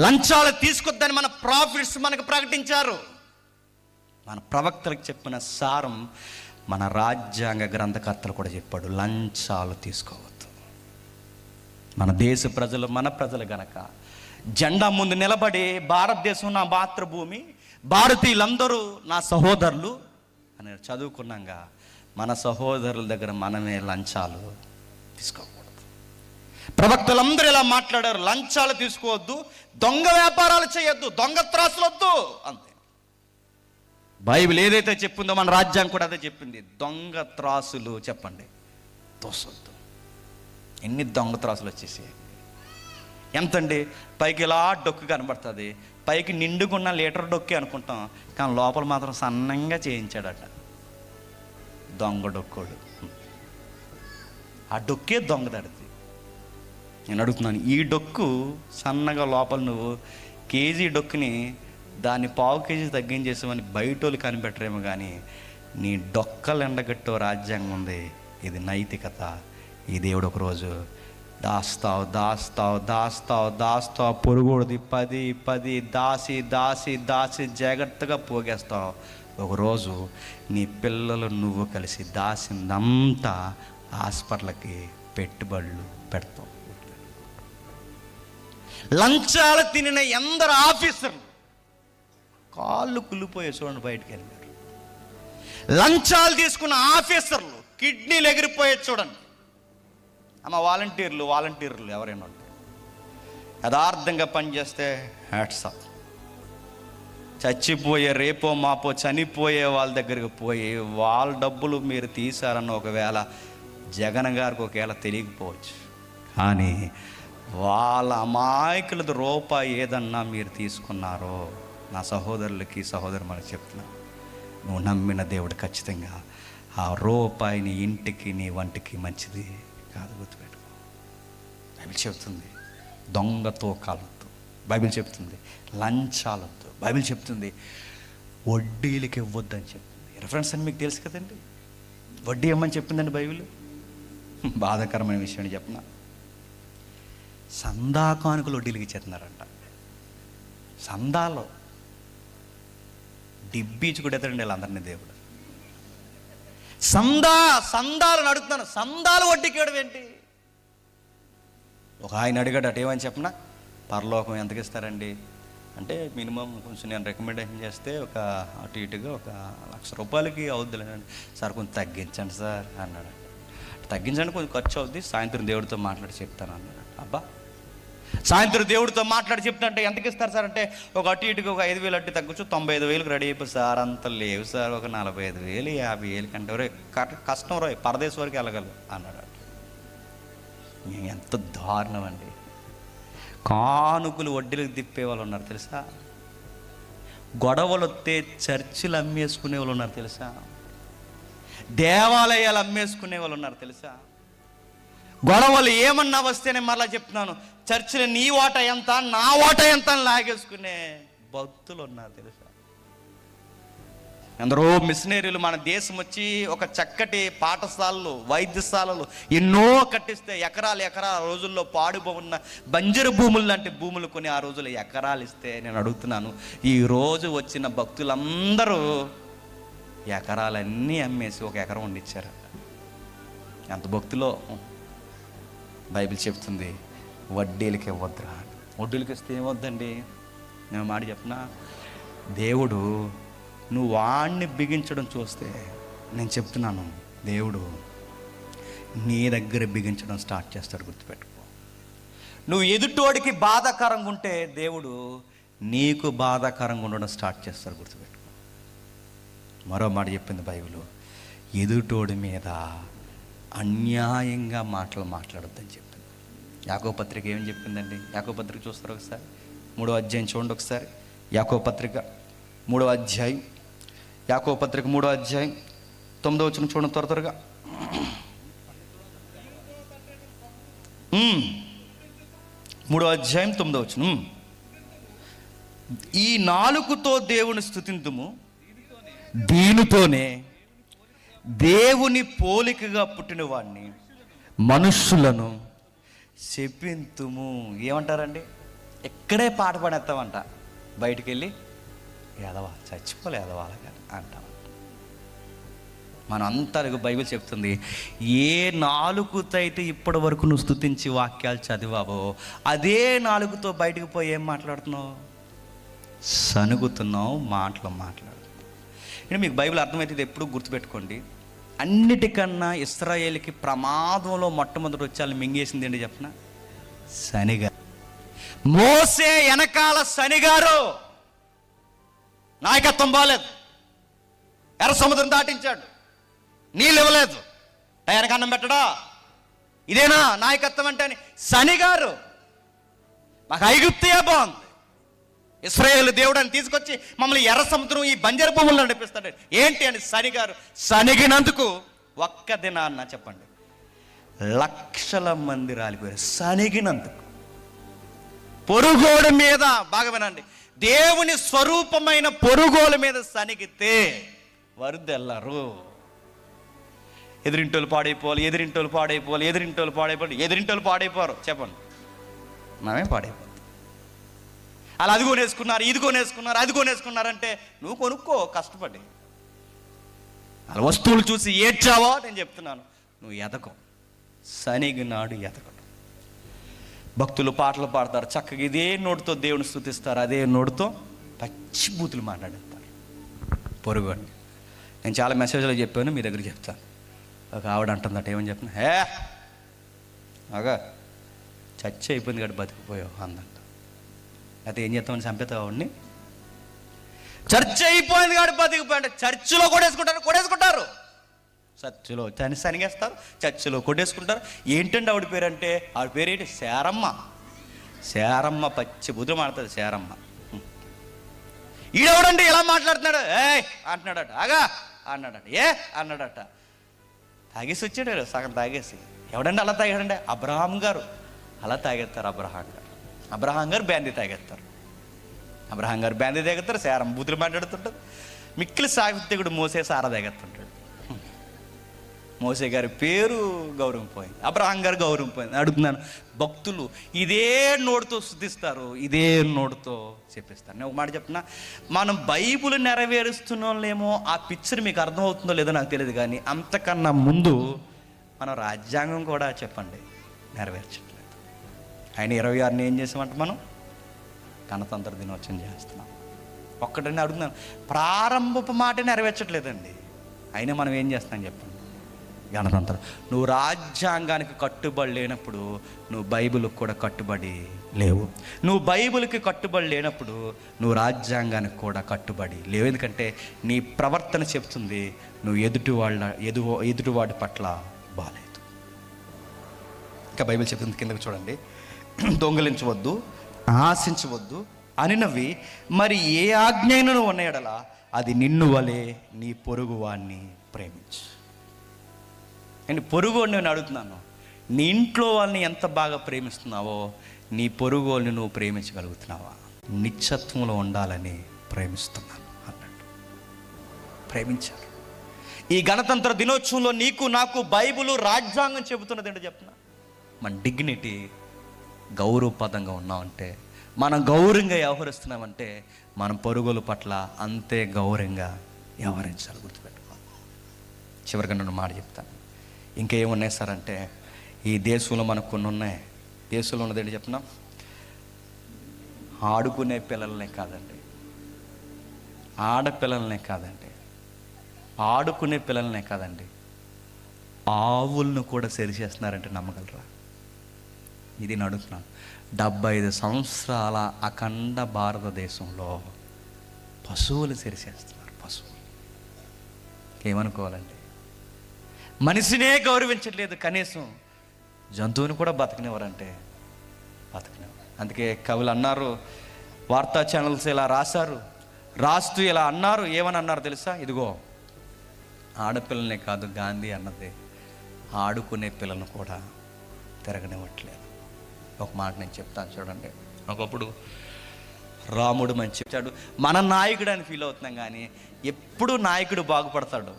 లంచాలు తీసుకొద్దని మన ప్రాఫిట్స్ మనకు ప్రకటించారు. మన ప్రవక్తలకు చెప్పిన సారం మన రాజ్యాంగ గ్రంథకర్తలు కూడా చెప్పాడు, లంచాలు తీసుకోవద్దు. మన దేశ ప్రజలు, మన ప్రజలు గనక జెండా ముందు నిలబడి భారతదేశం నా మాతృభూమి, భారతీయులందరూ నా సహోదరులు అని చదువుకున్నాగా, మన సహోదరుల దగ్గర మనమే లంచాలు తీసుకోకూడదు. ప్రవక్తలందరూ ఇలా మాట్లాడారు, లంచాలు తీసుకోవద్దు, దొంగ వ్యాపారాలు చేయొద్దు, దొంగ త్రాసులు వద్దు అంతే. బైబిల్ ఏదైతే చెప్పిందో మన రాజ్యాంగం కూడా అదే చెప్పింది. దొంగ త్రాసులు చెప్పండి తోసొద్దు. ఎన్ని దొంగ త్రాసులు వచ్చేసాయి ఎంతండి? పైకి ఇలా డొక్కు కనబడుతుంది, పైకి నిండుకున్న లీటర్ డొక్కి అనుకుంటాం, కానీ లోపల మాత్రం సన్నంగా చేయించాడట దొంగ డొక్కోడు. ఆ డొక్కే దొంగదడిది. నేను అడుగుతున్నాను, ఈ డొక్కు సన్నగా లోపల నువ్వు కేజీ డొక్కుని దాన్ని పావు కేజీ తగ్గించేసామని బయటోళ్ళు కనిపెట్టరేమో, కానీ నీ డొక్కలు ఎండగట్టో రాజ్యాంగం ఉంది. ఇది నైతికత. ఈ దేవుడు ఒకరోజు దాస్తావు దాస్తావు దాస్తావు దాస్తావు పొరుగుడిది 10 దాసి దాసి దాసి జాగ్రత్తగా పోగేస్తావు. ఒకరోజు నీ పిల్లలు నువ్వు కలిసి దాసిందంతా హాస్పిటల్కి పెట్టుబడులు పెడతావు. లంచాలు తినిన ఎందరు ఆఫీసర్లు కాళ్ళు కుళ్ళిపోయే చూడండి బయటకు వెళ్ళారు. లంచాలు తీసుకున్న ఆఫీసర్లు కిడ్నీలు ఎగిరిపోయే చూడండి. అమ్మ వాలంటీర్లు ఎవరైనా ఉంటారు, యథార్థంగా పనిచేస్తే హ్యాట్స్ ఆఫ్. చచ్చిపోయే రేపో మాపో చనిపోయే వాళ్ళ దగ్గరికి పోయి వాళ్ళ డబ్బులు మీరు తీశారన్న ఒకవేళ జగన్ గారికి ఒకవేళ తెలియకపోవచ్చు, కానీ వాళ్ళ అమాయకులది రూపాయి ఏదన్నా మీరు తీసుకున్నారో, నా సహోదరులకి సహోదరులకు చెప్తున్నా, నువ్వు నమ్మిన దేవుడు ఖచ్చితంగా ఆ రూపాయిని ఇంటికి నీ వంటికి మంచిది కాదు. గుర్తుపెట్టుకో. బైబిల్ చెప్తుంది దొంగ తూకాలొద్దు, బైబిల్ చెప్తుంది లంచాలొద్దు, బైబిల్ చెప్తుంది వడ్డీలకి ఇవ్వద్దని చెప్తుంది. రిఫరెన్స్ అని మీకు తెలుసు కదండి. వడ్డీ ఇవ్వమని చెప్పిందండి బైబిల్. బాధాకరమైన విషయం చెప్పిన, సందాకానుకలు వడ్డీలకి ఇచ్చేస్తున్నారంట. సందాలో డిబ్బీచి కూడా ఎత్తాడండి వీళ్ళందరినీ దేవుడు. సందాలు అడుగుతున్నాను, సందాలు వడ్డీకి ఇవ్వడం ఏంటి? ఒక ఆయన అడిగాడు అటు, ఏమని చెప్పనా, పరలోకం ఎంతకి ఇస్తారండి అంటే మినిమం కొంచెం నేను రికమెండేషన్ చేస్తే ఒక అటు ఇటుగా ఒక ₹1,00,000 అవుద్దిలేండి సార్, కొంచెం తగ్గించండి సార్ అన్నాడు. తగ్గించండి, కొంచెం ఖర్చు అవుద్ది, సాయంత్రం దేవుడితో మాట్లాడి చెప్తాను అన్నాడు. అబ్బా, సాయంత్రం దేవుడితో మాట్లాడి చెప్తానంటే ఎంతకి ఇస్తారు సార్ అంటే, ఒక అటు ఇటుగా ఒక 5,000 అట్టి తగ్గొచ్చు, 95,000కి రెడీ అయిపోయి సార్. అంత లేవు సార్, ఒక 45,000 50,000 కంటే రే కష్టం రో, పరదేశం వరకు వెళ్ళగలరు అన్నాడు. మేము ఎంత దారుణం అండి. కానుకలు వడ్డీలకు తిప్పే వాళ్ళు ఉన్నారు తెలుసా, గొడవలు వస్తే చర్చిలు అమ్మేసుకునే వాళ్ళు ఉన్నారు తెలుసా, దేవాలయాలు అమ్మేసుకునే వాళ్ళు ఉన్నారు తెలుసా. గొడవలు ఏమన్నా వస్తేనే మరలా చెప్తున్నాను, చర్చిలో నీ వాటా ఎంత నా వాటా ఎంత అని లాగేసుకునే భక్తులు ఉన్నారు తెలుసా. ఎందరో మిషనరీలు మన దేశం వచ్చి ఒక చక్కటి పాఠశాలలు, వైద్యశాలలు ఎన్నో కట్టిస్తే ఎకరాలు రోజుల్లో పాడుపోన్న బంజరు భూములు లాంటి భూములు కొని ఆ రోజుల్లో ఎకరాలు ఇస్తే, నేను అడుగుతున్నాను, ఈరోజు వచ్చిన భక్తులందరూ ఎకరాలన్నీ అమ్మేసి ఒక ఎకరం వండిచ్చారు. ఎంత భక్తులో బైబిల్ చెప్తుంది, వడ్డీలకి ఇవ్వద్దురా. వడ్డీలకి ఇస్తే ఏమొద్దండి, నేను మాట చెప్పనా, దేవుడు నువ్వు వాణ్ణి బిగించడం చూస్తే, నేను చెప్తున్నాను, దేవుడు నీ దగ్గర బిగించడం స్టార్ట్ చేస్తాడు. గుర్తుపెట్టుకో, నువ్వు ఎదుటోడికి బాధాకరంగా ఉంటే దేవుడు నీకు బాధాకరంగా ఉండడం స్టార్ట్ చేస్తాడు. గుర్తుపెట్టుకో. మరో మాట చెప్పింది బైబిల్, ఎదుటోడి మీద అన్యాయంగా మాట్లాడొద్దని చెప్పింది. యాకోబు పత్రిక ఏం చెప్పిందండి? యాకోబు పత్రిక చూస్తారు ఒకసారి, 3వ అధ్యాయం చూడండి ఒకసారి. యాకోబు పత్రిక 3వ అధ్యాయం, యాకోబు పత్రిక 3వ అధ్యాయం 9వ వచనం చూడండి త్వరగా. 3వ అధ్యాయం 9వ వచనం, ఈ నాలుకతో దేవుని స్తుతింతుము, దీనితోనే దేవుని పోలికగా పుట్టిన వాడిని మనుష్యులను శపింతుము. ఏమంటారండి? ఎక్కడే పాట పాడేస్తామంట, బయటికి వెళ్ళి ఎదవా, చచ్చిపోలే ఎదవా అలాగా అంటాం. మనం అంతా బైబిల్ చెప్తుంది, ఏ నాలుగుతో అయితే ఇప్పటి వరకు నువ్వు స్తుతించి వాక్యాలు చదివావో అదే నాలుగుతో బయటకు పోయి ఏం మాట్లాడుతున్నావు? సనుగుతున్నావు, మాట్లాడుతున్నావు. అంటే మీకు బైబిల్ అర్థమవుతుంది. ఎప్పుడు గుర్తుపెట్టుకోండి, అన్నిటికన్నా ఇశ్రాయేలుకి ప్రమాదంలో మొట్టమొదటి వచ్చి మింగేసింది ఏంటి చెప్పనా? శనిగారు. మోసే వెనకాల శనిగారు నాయకత్వం బాలేదు, ఎర్ర సముద్రం దాటించాడు, నీళ్ళు ఇవ్వలేదు, టయానికి అన్నం పెట్టడా, ఇదేనా నాయకత్వం అంటే అని శనిగారు. మాకు ఐగుప్తియే బాగుంది, ఇశ్రాయేలు దేవుడు అని తీసుకొచ్చి మమ్మల్ని ఎర్ర సముద్రం ఈ బంజరు భూముల్లో నడిపిస్తాడు ఏంటి అని శనిగారు. శనిగినందుకు ఒక్క దినాన్న చెప్పండి 1,00,000 మంది రాలిపోయారు. శనిగినందుకు. పొరుగోడు మీద, బాగా వినండి, దేవుని స్వరూపమైన పొరుగోల మీద శనిగితే వరుదెల్లరు. ఎదిరింటోళ్ళు పాడైపోరు చెప్పండి, మనమే పాడైపోతాం. అలా అది కొనేసుకున్నారు, ఇది కొనేసుకున్నారంటే నువ్వు కొనుక్కో కష్టపడి. అలా వస్తువులు చూసి ఏడ్చావో నేను చెప్తున్నాను, నువ్వు ఎదకో. శనిగినాడు ఎదకడు. భక్తులు పాటలు పాడతారు, చక్కగా ఇదే నోటితో దేవుని స్తుతిస్తారు, అదే నోటితో పచ్చి బూతులు మాట్లాడేస్తారు. పొరుగండి. నేను చాలా మెసేజ్లో చెప్పాను, మీ దగ్గర చెప్తాను. ఒక ఆవిడ అంటుందట, ఏమని చెప్తున్నా, అగా చచ్చి అయిపోయింది కాబట్టి బతికిపోయావు అందంట. అయితే ఏం చేస్తామని చంపేతావు ఆవిడ్ని? చర్చ్ అయిపోయింది కాబట్టి బతికిపోయి, చర్చిలో కొడేసుకుంటారు, చర్చిలో శనిగేస్తారు, చర్చిలో కొట్టేసుకుంటారు. ఏంటండి ఆవిడ పేరు అంటే, ఆవిడ పేరు ఏంటి? శారమ్మ. పచ్చి బుద్ధులు మాట్లాడుతుంది శారమ్మ. ఈడెవడండి ఇలా మాట్లాడుతున్నాడు, అంటున్నాడట, ఆగా అన్నాడట, అన్నాడట. తాగేసి వచ్చాడు, సగం తాగేసి. ఎవడండి అలా తాగాడండి? అబ్రహాం గారు అలా తాగేస్తారు. అబ్రహాం గారు బ్యాందీ తాగేస్తారు. శారమ్మ బూతులు మాట్లాడుతుంటారు. మిక్కిలి సాహిత్యకుడు మోసే సారా తాగేస్తుంటాడు. మోసే గారి పేరు గౌరవం పోయింది, అబ్రహాం గారు గౌరవం పోయింది. అడుగుతున్నాను, భక్తులు ఇదే నోటితో స్తుతిస్తారు, ఇదే నోటితో చెప్పిస్తారు. నేను ఒక మాట చెప్తున్నా, మనం బైబిల్ నెరవేరుస్తున్నామేమో ఆ పిక్చర్ మీకు అర్థమవుతుందో లేదో నాకు తెలియదు, కానీ అంతకన్నా ముందు మనం రాజ్యాంగం కూడా చెప్పండి నెరవేర్చట్లేదు. ఆయన 26ని ఏం చేసామంటే మనం గణతంత్ర దినోత్సవం చేస్తున్నాం. ఒక్కటని అడుగుతున్నాను, ప్రారంభపు మాట నెరవేర్చట్లేదండి, అయినా మనం ఏం చేస్తాం చెప్పండి? గణతంత్రం. నువ్వు రాజ్యాంగానికి కట్టుబడి లేనప్పుడు నువ్వు బైబిల్కి కూడా కట్టుబడి లేవు. నువ్వు బైబిల్కి కట్టుబడి లేనప్పుడు నువ్వు రాజ్యాంగానికి కూడా కట్టుబడి లేవు. ఎందుకంటే నీ ప్రవర్తన చెప్తుంది నువ్వు ఎదుటివాడి పట్ల బాలేదు. ఇంకా బైబిల్ చెప్తుంది, కిందకి చూడండి, దొంగలించవద్దు, ఆశించవద్దు అనినవి మరి ఏ ఆజ్ఞను ఉన్న ఎడల అది నిన్ను వలె నీ పొరుగు వాడిని ప్రేమించు. అండ్ పొరుగు నేను అడుగుతున్నాను, నీ ఇంట్లో వాళ్ళని ఎంత బాగా ప్రేమిస్తున్నావో నీ పొరుగు వాళ్ళని నువ్వు ప్రేమించగలుగుతున్నావా? నిత్యత్వంలో ఉండాలని ప్రేమిస్తున్నాను అన్నట్టు ప్రేమించారు. ఈ గణతంత్ర దినోత్సవంలో నీకు నాకు బైబిలు రాజ్యాంగం చెబుతున్నది ఏంటో చెప్తున్నా, మన డిగ్నిటీ గౌరవపదంగా ఉన్నామంటే, మనం గౌరవంగా వ్యవహరిస్తున్నామంటే మనం పొరుగుల పట్ల అంతే గౌరవంగా వ్యవహరించాలి. గుర్తుపెట్టుకోవాలి. చివరిగా నన్ను మాట చెప్తాను, ఇంకేమున్నాయి సార్ అంటే, ఈ దేశంలో మనకు కొన్ని ఉన్నాయి. దేశంలో ఉన్నదేంటి చెప్తున్నా, ఆడుకునే పిల్లలనే కాదండి, ఆడపిల్లలనే కాదండి, ఆడుకునే పిల్లలనే కాదండి, ఆవులను కూడా సరిచేస్తున్నారంటే నమ్మగలరా? ఇది నడుతున్నాను. 75 సంవత్సరాల అఖండ భారతదేశంలో పశువులు సరిచేస్తున్నారు. పశువులు ఏమనుకోవాలండి? మనిషినే గౌరవించట్లేదు, కనీసం జంతువుని కూడా బతకనివ్వరంటే బతకనివ్వరు. అందుకే కవులు అన్నారు, వార్తా ఛానల్స్ ఇలా రాస్తూ ఇలా అన్నారు. ఏమని అన్నారు తెలుసా? ఇదిగో ఆడపిల్లనే కాదు, గాంధీ అన్నది ఆడుకునే పిల్లలను కూడా తిరగనివ్వట్లేదు. ఒక మాట నేను చెప్తాను చూడండి. ఒకప్పుడు రాముడు మంచి చెప్పాడు, మన నాయకుడు అని ఫీల్ అవుతున్నాం, కానీ ఎప్పుడు నాయకుడు బాగుపడతాడు,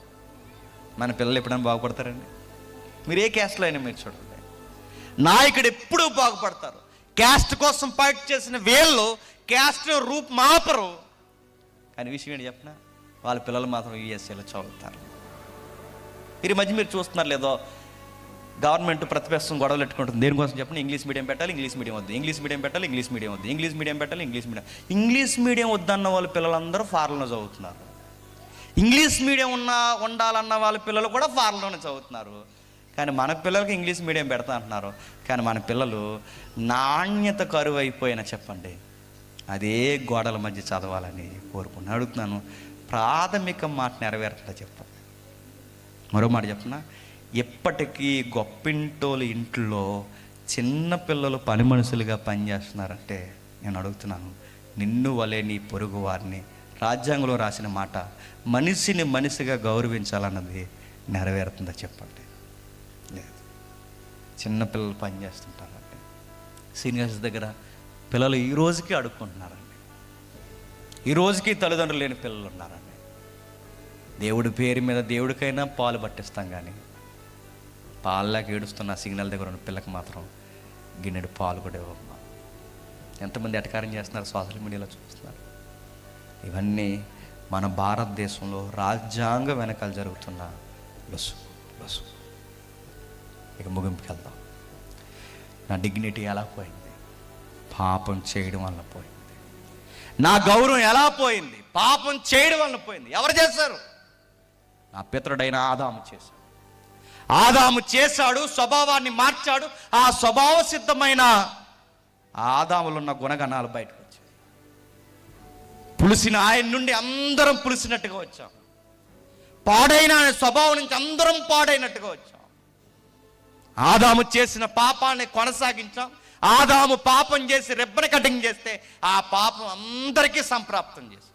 మన పిల్లలు ఎప్పుడైనా బాగుపడతారండి? మీరు ఏ క్యాస్ట్లో అయినా మీరు చూడండి, నాయకుడు ఎప్పుడూ బాగుపడతారు. క్యాస్ట్ కోసం ఫైట్ చేసిన వీళ్ళు క్యాస్ట్ రూపు మాపరు, కానీ విషయం ఏంటి చెప్పిన, వాళ్ళ పిల్లలు మాత్రం యూఎస్ఏలో చదువుతారు. ఈ మధ్య మీరు చూస్తున్నారు లేదో, గవర్నమెంట్ ప్రతిపక్షం గొడవలు పెట్టుకుంటుంది. దేనికోసం చెప్పండి? ఇంగ్లీష్ మీడియం పెట్టాలి, ఇంగ్లీష్ మీడియం వద్దు, ఇంగ్లీష్ మీడియం పెట్టాలి, ఇంగ్లీష్ మీడియం వద్దు, ఇంగ్లీష్ మీడియం పెట్టాలి, ఇంగ్లీష్ మీడియం వద్దన్న వాళ్ళ పిల్లలందరూ ఫారెన్లో చదువుతున్నారు. ఇంగ్లీష్ మీడియం ఉండాలన్న వాళ్ళ పిల్లలు కూడా ఫారెన్లోనే చదువుతున్నారు. కానీ మన పిల్లలకి ఇంగ్లీష్ మీడియం పెడతా అంటున్నారు, కానీ మన పిల్లలు నాణ్యత కరువు అయిపోయినా చెప్పండి అదే గోడల మధ్య చదవాలని కోరుకున్నాను. అడుగుతున్నాను, ప్రాథమిక మాట నెరవేరుతుందా చెప్పండి? మరో మాట చెప్తున్నా, ఎప్పటికీ గొప్పింటోళ్ళ ఇంట్లో చిన్న పిల్లలు పని మనుషులుగా పనిచేస్తున్నారంటే నేను అడుగుతున్నాను, నిన్ను వలె నీ పొరుగు వారిని రాజ్యాంగంలో రాసిన మాట మనిషిని మనిషిగా గౌరవించాలన్నది నెరవేరుతుందా చెప్పండి? లేదు. చిన్నపిల్లలు పనిచేస్తుంటారండి, సీనియర్స్ దగ్గర పిల్లలు ఈ రోజుకి అడుక్కుంటున్నారండి, ఈ రోజుకి తల్లిదండ్రులు లేని పిల్లలు ఉన్నారండి. దేవుడి పేరు మీద దేవుడికైనా పాలు పట్టిస్తాం, కానీ పాలకి ఏడుస్తున్న సిగ్నల్ దగ్గర ఉన్న పిల్లకి మాత్రం గిన్నెడు పాలు కూడా ఇవ్వమ్మా. ఎంతమంది ఎటకారం చేస్తున్నారు, సోషల్ మీడియాలో చూస్తున్నారు. ఇవన్నీ మన భారతదేశంలో రాజ్యాంగం వెనకాల జరుగుతున్న లొసు. ఇక ముగింపుకి వెళ్దాం. నా డిగ్నిటీ ఎలా పోయింది? పాపం చేయడం వల్ల పోయింది. నా గౌరవం ఎలా పోయింది? పాపం చేయడం వల్ల పోయింది. ఎవరు చేశారు? నా పితరుడైన ఆదాము చేశాడు. ఆదాము చేశాడు, స్వభావాన్ని మార్చాడు. ఆ స్వభావ సిద్ధమైన ఆదాములో ఉన్న గుణగణాలు బయటకు వచ్చాయి. పులిసిన ఆయన నుండి అందరం పులిసినట్టుగా వచ్చాం. పాడైన ఆయన స్వభావం నుంచి అందరం పాడైనట్టుగా వచ్చాం. ఆదాము చేసిన పాపాన్ని కొనసాగించాం. ఆదాము పాపం చేసి రెబ్బని కటింగ్ చేస్తే ఆ పాపం అందరికీ సంప్రాప్తం చేశాం.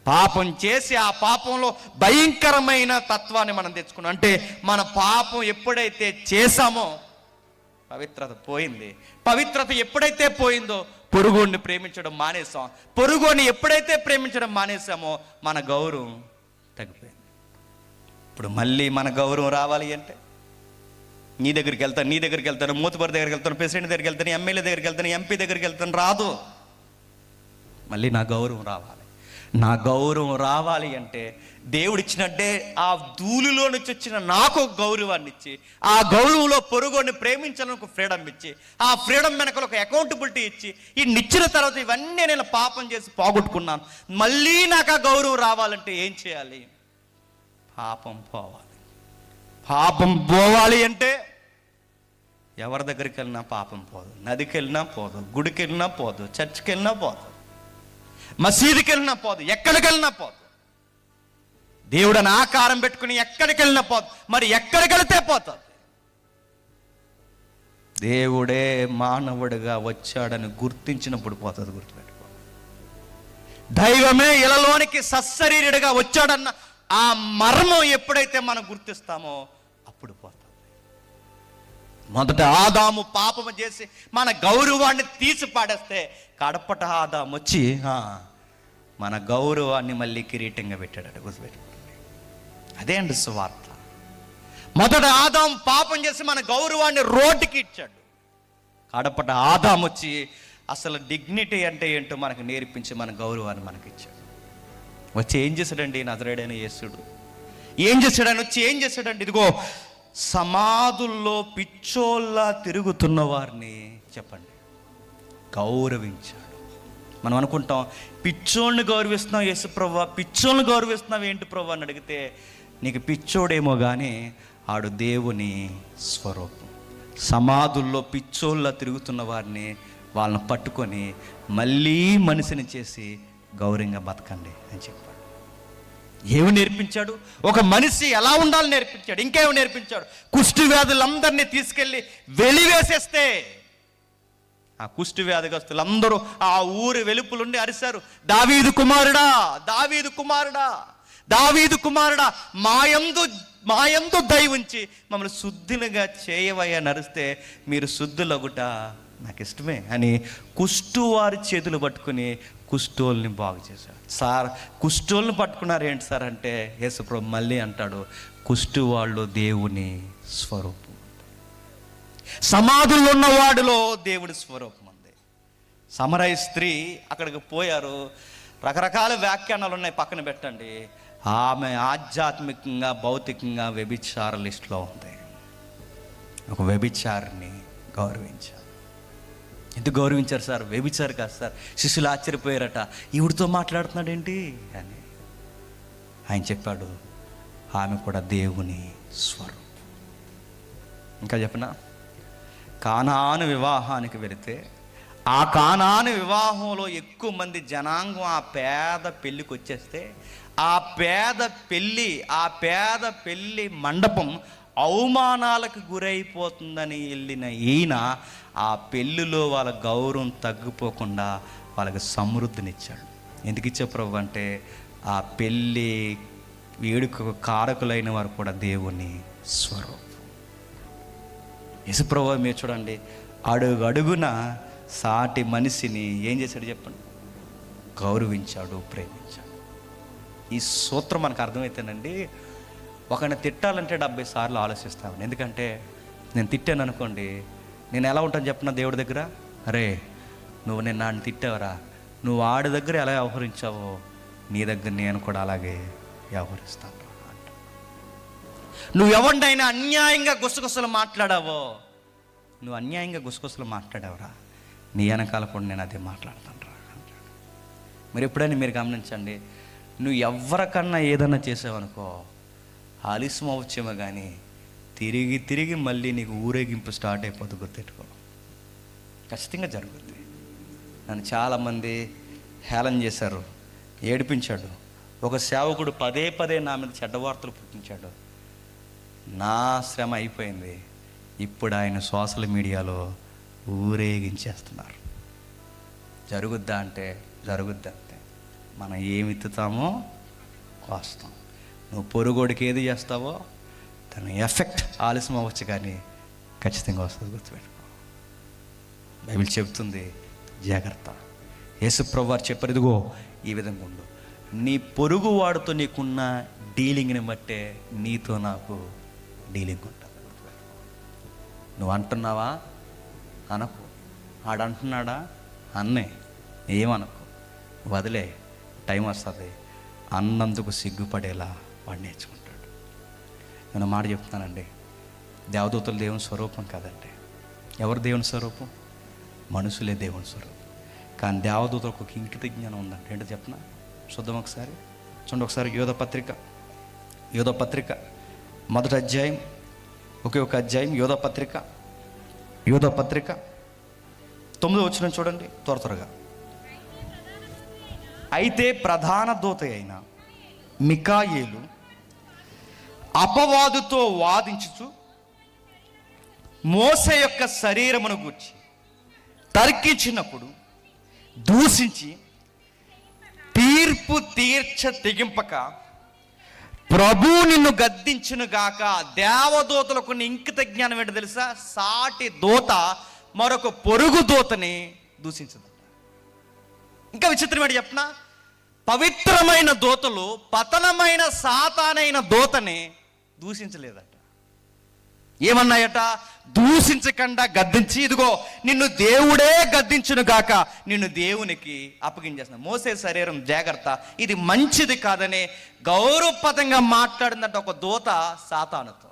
పాపం చేసి ఆ పాపంలో భయంకరమైన తత్వాన్ని మనం తెచ్చుకున్నాం. అంటే మన పాపం ఎప్పుడైతే చేశామో పవిత్రత పోయింది. పవిత్రత ఎప్పుడైతే పోయిందో పొరుగుని ప్రేమించడం మానేసాం. పొరుగుని ఎప్పుడైతే ప్రేమించడం మానేసామో మన గౌరవం తగ్గిపోయింది. ఇప్పుడు మళ్ళీ మన గౌరవం రావాలి అంటే నీ దగ్గరికి వెళ్తాను, మూతుబరి దగ్గరికి వెళ్తాను, ప్రెసిడెంట్ దగ్గరికి వెళ్తాను, ఎమ్మెల్యే దగ్గరికి వెళ్తాను, ఎంపీ దగ్గరికి వెళ్తాను, రాదు. మళ్ళీ నా గౌరవం రావాలి అంటే దేవుడిచ్చినట్టే ఆ ధూళిలో నుంచి వచ్చిన నాకు గౌరవాన్ని ఇచ్చి, ఆ గౌరవంలో పొరుగుని ప్రేమించాలని ఒక ఫ్రీడమ్ ఇచ్చి, ఆ ఫ్రీడమ్ వెనకాల ఒక అకౌంటబిలిటీ ఇచ్చి, ఈ నిచ్చిన తర్వాత ఇవన్నీ నేను పాపం చేసి పోగొట్టుకున్నాను, మళ్ళీ నాకు ఆ గౌరవం రావాలంటే ఏం చేయాలి? పాపం పోవాలి అంటే ఎవరి దగ్గరికి వెళ్ళినా పాపం పోదు, నదికి వెళ్ళినా పోదు, గుడికి వెళ్ళినా పోదు, చర్చికి వెళ్ళినా పోదు, మసీదుకి వెళ్ళినా పోదు, ఎక్కడికి వెళ్ళినా పోదు. దేవుడని ఆకారం పెట్టుకుని ఎక్కడికి వెళ్ళినా పోదు. మరి ఎక్కడికి వెళితే పోతుంది? దేవుడే మానవుడిగా వచ్చాడని గుర్తించినప్పుడు పోతుంది. గుర్తుపెట్టుకో, దైవమే ఇలలోనికి సశరీరుడిగా వచ్చాడన్న ఆ మర్మం ఎప్పుడైతే మనం గుర్తిస్తామో అప్పుడు పోతుంది. మొదట ఆదాము పాపము చేసి మన గౌరవాన్ని తీసి పాడేస్తే కడపట ఆదాము వచ్చి మన గౌరవాన్ని మళ్ళీ కిరీటంగా పెట్టాడట. గుర్తుపెట్టుకోండి, అదే అండి సువార్త. మొదట ఆదాము పాపం చేసి మన గౌరవాన్ని రోడ్డుకి ఇచ్చాడు. కడపట ఆదాము వచ్చి అసలు డిగ్నిటీ అంటే ఏంటో మనకు నేర్పించి మన గౌరవాన్ని మనకి ఇచ్చాడు. వచ్చి ఏం చేశాడండి నజరేయుడైన యేసుడు? ఏం చేశాడని వచ్చి ఏం చేశాడండి? ఇదిగో సమాధుల్లో పిచ్చోళ్ళ తిరుగుతున్న వారిని చెప్పండి గౌరవించాడు. మనం అనుకుంటాం పిచ్చోళ్ళని గౌరవిస్తున్నాం యేసు ప్రభువా, పిచ్చోళ్ళని గౌరవిస్తున్నాం ఏంటి ప్రభు అని అడిగితే నీకు పిచ్చోడేమో కానీ ఆడు దేవుని స్వరూపం. సమాధుల్లో పిచ్చోళ్ళ తిరుగుతున్న వారిని వాళ్ళని పట్టుకొని మళ్ళీ మనిషిని చేసి గౌరవంగా బతకండి అని చెప్పాడు. ఏమి నేర్పించాడు? ఒక మనిషి ఎలా ఉండాలని నేర్పించాడు. ఇంకేమి నేర్పించాడు? కుష్టి వ్యాధులందరినీ తీసుకెళ్ళి వెలివేసేస్తే ఆ కుష్టి వ్యాధిగస్తులందరూ ఆ ఊరి వెలుపులుండి అరిశారు, దావీదు కుమారుడా, దావీదు కుమారుడా, దావీదు కుమారుడా, మాయందు దయ ఉంచి మమ్మల్ని శుద్ధులుగా చేయవయ్యా నరిస్తే మీరు శుద్ధులగుట నాకు ఇష్టమే అని కుష్టువారి చేతులు పట్టుకుని కుష్ఠోల్ని బాగు చేశాడు. సార్ కుష్ఠోల్ని పట్టుకున్నారు ఏంటి సార్ అంటే యేసుప్రభు మళ్ళీ అంటాడు, కుష్టు వాళ్ళు దేవుని స్వరూపం. సమాధుల్లో ఉన్న వాడిలో దేవుడి స్వరూపం ఉంది. సమరయ స్త్రీ అక్కడికి పోయారు, రకరకాల వ్యాఖ్యానాలు ఉన్నాయి, పక్కన పెట్టండి. ఆమె ఆధ్యాత్మికంగా భౌతికంగా వ్యభిచార లిస్టులో ఉంది. ఒక వ్యభిచారిని గౌరవించారు. ఎందుకు గౌరవించారు సార్? వ్యభిచారు కాదు సార్. శిష్యులు ఆశ్చర్యపోయారట, ఈవిడితో మాట్లాడుతున్నాడు ఏంటి అని. ఆయన చెప్పాడు, ఆమె కూడా దేవుని స్వరూపం. ఇంకా చెప్పనా, కానాను వివాహానికి వెళితే ఆ కానాను వివాహంలో ఎక్కువ మంది జనాంగం ఆ పేద పెళ్ళికి వచ్చేస్తే ఆ పేద పెళ్ళి మండపం అవమానాలకు గురైపోతుందని వెళ్ళిన ఈయన ఆ పెళ్ళిలో వాళ్ళ గౌరవం తగ్గిపోకుండా వాళ్ళకి సమృద్ధినిచ్చాడు. ఎందుకు ఇచ్చే ప్రభు అంటే ఆ పెళ్ళి వేడుకకు కారకులైన వారు కూడా దేవుని స్వరూపం. యేసుప్రభు మీరు చూడండి, అడుగున సాటి మనిషిని ఏం చేశాడు చెప్పండి? గౌరవించాడు, ప్రేమించాడు. ఈ సూత్రం మనకు అర్థమైతేనండి, ఒకరిని తిట్టాలంటే 70 సార్లు ఆలోచిస్తాను. ఎందుకంటే నేను తిట్టాను అనుకోండి, నేను ఎలా ఉంటాను చెప్పిన దేవుడి దగ్గర, అరే నువ్వు నేను నాన్న తిట్టావరా, నువ్వు ఆడి దగ్గర ఎలా వ్యవహరించావో నీ దగ్గర నేను కూడా అలాగే వ్యవహరిస్తాను అంట. నువ్వు ఎవరినైనా అన్యాయంగా గుసగుసలు మాట్లాడావో, నువ్వు అన్యాయంగా గుసగుసలు మాట్లాడావురా, నీ వెనకాల కూడా నేను అదే మాట్లాడతాను రా అంటాడు. మరి ఎప్పుడైనా మీరు గమనించండి, నువ్వు ఎవరికన్నా ఏదన్నా చేసావనుకో ఆలస్యం అవచ్చేమో కానీ తిరిగి మళ్ళీ నీకు ఊరేగింపు స్టార్ట్ అయిపోతుంది. గుర్తెట్టుకో, ఖచ్చితంగా జరుగుతుంది. నన్ను చాలామంది హేళన చేశారు, ఏడిపించాడు. ఒక సేవకుడు పదే నా మీద చెడ్డవార్తలు పుట్టించాడు. నా శ్రమ అయిపోయింది. ఇప్పుడు ఆయన సోషల్ మీడియాలో ఊరేగించేస్తున్నారు. జరుగుద్దా అంటే జరుగుద్ది అంతే. మనం ఏమి ఎత్తుతామో కోస్తాం. నువ్వు పొరుగోడికి ఏది చేస్తావో దాని ఎఫెక్ట్ ఆలస్యం అవ్వచ్చు కానీ ఖచ్చితంగా వస్తుంది. గుర్తుపెట్టుకో, బైబిల్ చెబుతుంది జాగ్రత్త. యేసుప్రభు వారు చెప్పారు, ఇదిగో ఈ విధంగా ఉండు, నీ పొరుగువాడితో నీకున్న డీలింగ్ని బట్టే నీతో నాకు డీలింగ్ ఉంటుంది. నువ్వు అంటున్నావా అనకు, ఆడంటున్నాడా అన్నే, ఏమనకు, వదిలే. టైం వస్తుంది, అన్నందుకు సిగ్గుపడేలా వాడు నేర్చుకుంటాడు. నేను మాట చెప్తున్నానండి, దేవదూతలు దేవుని స్వరూపం కాదండి. ఎవరు దేవుని స్వరూపం? మనుషులే దేవుని స్వరూపం. కానీ దేవదూతలకు ఒక ఇంకిత జ్ఞానం ఉందండి. ఏంటో చెప్పనా? చూద్దాం ఒకసారి. చూడండి ఒకసారి యోధ పత్రిక మొదటి అధ్యాయం, ఒకే ఒక అధ్యాయం. యోధ పత్రిక 9వ వచనం చూడండి త్వరగా. అయితే ప్రధాన దూత అయిన మికాయేలు అపవాదుతో వాదించుచు మోసే యొక్క శరీరమును గూర్చి తర్కించినప్పుడు దూషించి తీర్పు తెగింపక ప్రభు నిన్ను గద్దించును గాక. దేవదూతలకు ఇంకిత జ్ఞానం ఏంటో తెలుసా? సాటి దూత మరొక పొరుగు దూతని దూషించదు. ఇంకా విచిత్రం ఏంటి చెప్పనా? పవిత్రమైన దూతలు పతనమైన సాతానైన దూతని దూషించలేదట. ఏమన్నాయట? దూషించకుండా గద్దించి, ఇదిగో నిన్ను దేవుడే గద్దించును గాక, నిన్ను దేవునికి అప్పగించేస్తున్నా. మోసే శరీరం జాగ్రత్త, ఇది మంచిది కాదని గౌరవపదంగా మాట్లాడిందంట ఒక దూత సాతానుతో.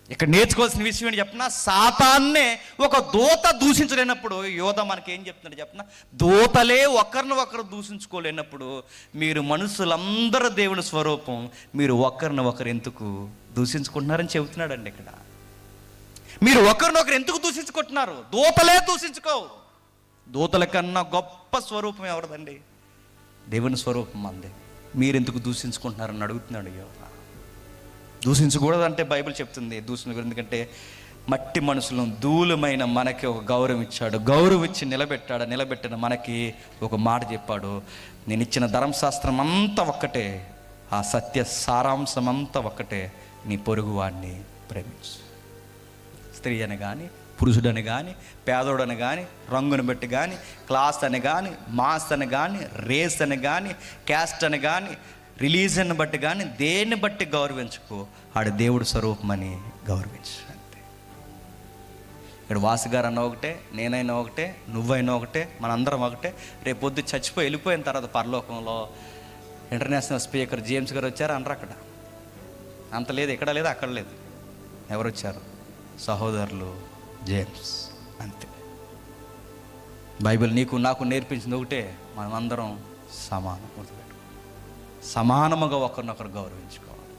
ఇక్కడ నేర్చుకోవాల్సిన విషయం ఏంటి చెప్పిన? సాతాన్నే ఒక దూత దూషించలేనప్పుడు యోధ మనకి ఏం చెప్తున్నాడు చెప్పిన? దూతలే ఒకరిని దూషించుకోలేనప్పుడు మీరు మనుషులందరూ దేవుని స్వరూపం, మీరు ఒకరిని ఎందుకు దూషించుకుంటున్నారని చెబుతున్నాడండి ఇక్కడ. మీరు ఒకరినొకరు ఎందుకు దూషించుకుంటున్నారు? దూతలే దూషించుకోవు. దూతల కన్నా గొప్ప స్వరూపం ఎవరిదండి? దేవుని స్వరూపం అందే. మీరెందుకు దూషించుకుంటున్నారని అడుగుతున్నాడు యోధ. దూషించకూడదంటే బైబిల్ చెప్తుంది దూషించకూడదు. ఎందుకంటే మట్టి మనుషులను ధూళమైన మనకి ఒక గౌరవం ఇచ్చాడు, గౌరవం ఇచ్చి నిలబెట్టిన మనకి ఒక మాట చెప్పాడు. నేను ఇచ్చిన ధర్మశాస్త్రం అంతా ఒక్కటే, ఆ సత్య సారాంశం అంతా ఒక్కటే, నీ పొరుగువాడిని ప్రేమించు. స్త్రీ అని కానీ, పురుషుడని కానీ, పేదోడని కానీ, రంగుని బట్టి కానీ, క్లాస్ అని కానీ, మాస్ అని కానీ, రేస్ అని కానీ, క్యాస్ట్ అని కానీ, రిలీజన్ బట్టి కానీ, దేన్ని బట్టి గౌరవించుకో, ఆడ దేవుడు స్వరూపమని గౌరవించు అంతే. ఇక్కడ వాసుగారు అన్న ఒకటే, నేనైనా ఒకటే, నువ్వైనా ఒకటే, మనందరం ఒకటే. రేపు పొద్దు వెళ్ళిపోయిన తర్వాత పరలోకంలో ఇంటర్నేషనల్ స్పీకర్ జేమ్స్ గారు వచ్చారు అనరు. అక్కడ అంత లేదు, ఇక్కడ లేదు, అక్కడ లేదు. ఎవరు వచ్చారు? సహోదరులు జేమ్స్, అంతే. బైబిల్ నీకు నాకు నేర్పించింది ఒకటే, మనమందరం సమానం, సమానముగా ఒకరినొకరు గౌరవించుకోవాలి.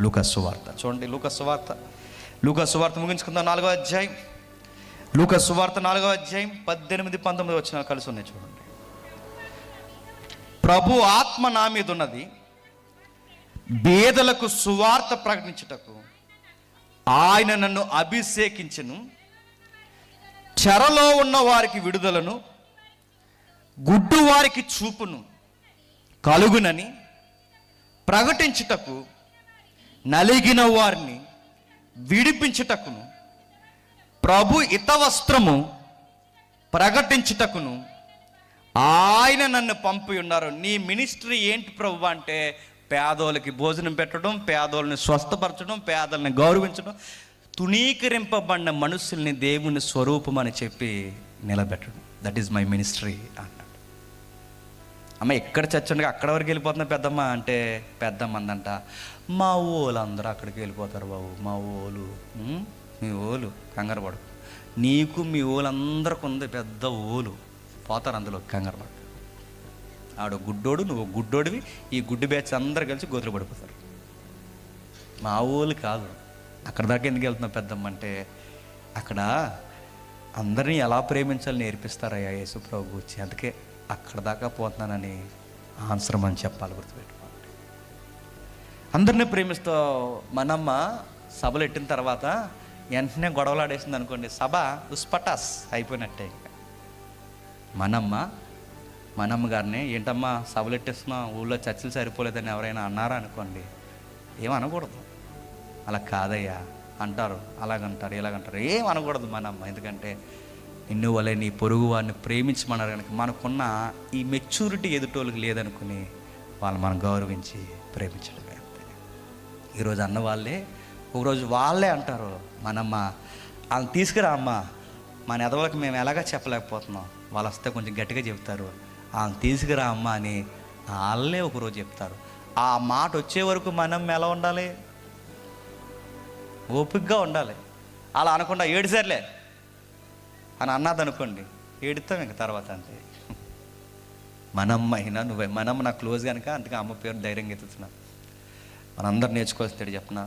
లూకాసు సువార్త చూడండి, లూకాసు సువార్త ముగించుకుందాం. 4వ అధ్యాయం, లూకాసు సువార్త 4వ అధ్యాయం 18-19 వచనాలు కలిసి ఉన్నాయి చూడండి. ప్రభు ఆత్మ నా మీద ఉన్నది, బేదలకు సువార్త ప్రకటించుటకు ఆయన నన్ను అభిషేకించెను, చెరలో ఉన్న వారికి విడుదలను, గుడ్డు వారికి చూపును కలుగునని ప్రకటించుటకు, నలిగిన వారిని విడిపించుటకును, ప్రభు హితవస్త్రము ప్రకటించుటకును ఆయన నన్ను పంపి ఉన్నారు. నీ మినిస్ట్రీ ఏంటి ప్రభు అంటే, పేదోళ్ళకి భోజనం పెట్టడం, పేదోళ్ళని స్వస్థపరచడం, పేదల్ని గౌరవించడం, తుణీకరింపబడిన మనుషుల్ని దేవుని స్వరూపం అని చెప్పి నిలబెట్టడం. దట్ ఈజ్ మై మినిస్ట్రీ అన్నాడు. అమ్మ ఎక్కడ చచ్చండిగా అక్కడ వరకు వెళ్ళిపోతున్నా పెద్దమ్మ అంటే, పెద్దమ్మ అందంట, మా ఓళ్ళందరూ అక్కడికి వెళ్ళిపోతారు బాబు, మా ఓలు, మీ ఓలు కంగారు పడు, నీకు మీ ఓలందరికి ఉంది పెద్ద ఓలు, పోతారు అందులో, కంగారు పడు. ఆడు గుడ్డోడు, నువ్వు గుడ్డోడివి, ఈ గుడ్డి బ్యాచ్ అందరు కలిసి గోతులు పడిపోతారు. మా ఊళ్ళు కాదు. అక్కడ దాకా ఎందుకు వెళ్తున్నావు పెద్దమ్మ అంటే, అక్కడ అందరినీ ఎలా ప్రేమించాలని నేర్పిస్తారయ్యా యేసు ప్రభు వచ్చి, అందుకే అక్కడ దాకా పోతున్నానని ఆన్సర్ అని చెప్పాలి, గుర్తుపెట్టుకోండి. అందరినీ ప్రేమిస్తూ మనమ్మ సభలు ఎట్టిన తర్వాత వెంటనే గొడవలాడేసింది అనుకోండి, సభ ఉస్పటాస్ అయిపోయినట్టే. ఇంకా మనమ్మ గారిని, ఏంటమ్మా సభలు ఎట్టేస్తున్నాం, ఊళ్ళో చర్చలు సరిపోలేదని ఎవరైనా అన్నారా అనుకోండి, ఏమనకూడదు. అలా కాదయ్యా అంటారు, అలాగంటారు, ఇలాగంటారు, ఏం అనకూడదు మనమ్మ. ఎందుకంటే నిన్ను వలె నీ పొరుగు వారిని ప్రేమించమన్నారు కనుక మనకున్న ఈ మెచ్యూరిటీ ఎదుటోళ్ళకి లేదనుకుని వాళ్ళు మనం గౌరవించి ప్రేమించడమే. ఈరోజు అన్న వాళ్ళే ఒకరోజు వాళ్ళే అంటారు, మనమ్మ వాళ్ళని తీసుకురా అమ్మ, మన ఎదవలకు మేము ఎలాగా చెప్పలేకపోతున్నాం, వాళ్ళు వస్తే కొంచెం గట్టిగా చెప్తారు, వాళ్ళని తీసుకురా అమ్మ అని వాళ్ళే ఒకరోజు చెప్తారు. ఆ మాట వచ్చే వరకు మనం ఎలా ఉండాలి? ఓపికగా ఉండాలి. అలా అనకుండా ఏడుసార్లే అని అన్నది అనుకోండి, ఏడుతాం ఇంక తర్వాత అంతే. మనమ్మ అయినా నువ్వే, మనమ్మ నాకు క్లోజ్ కనుక అందుకే అమ్మ పేరు ధైర్యంగా ఎత్తుతున్నా. మనందరూ నేర్చుకోవస్తాడు చెప్పిన,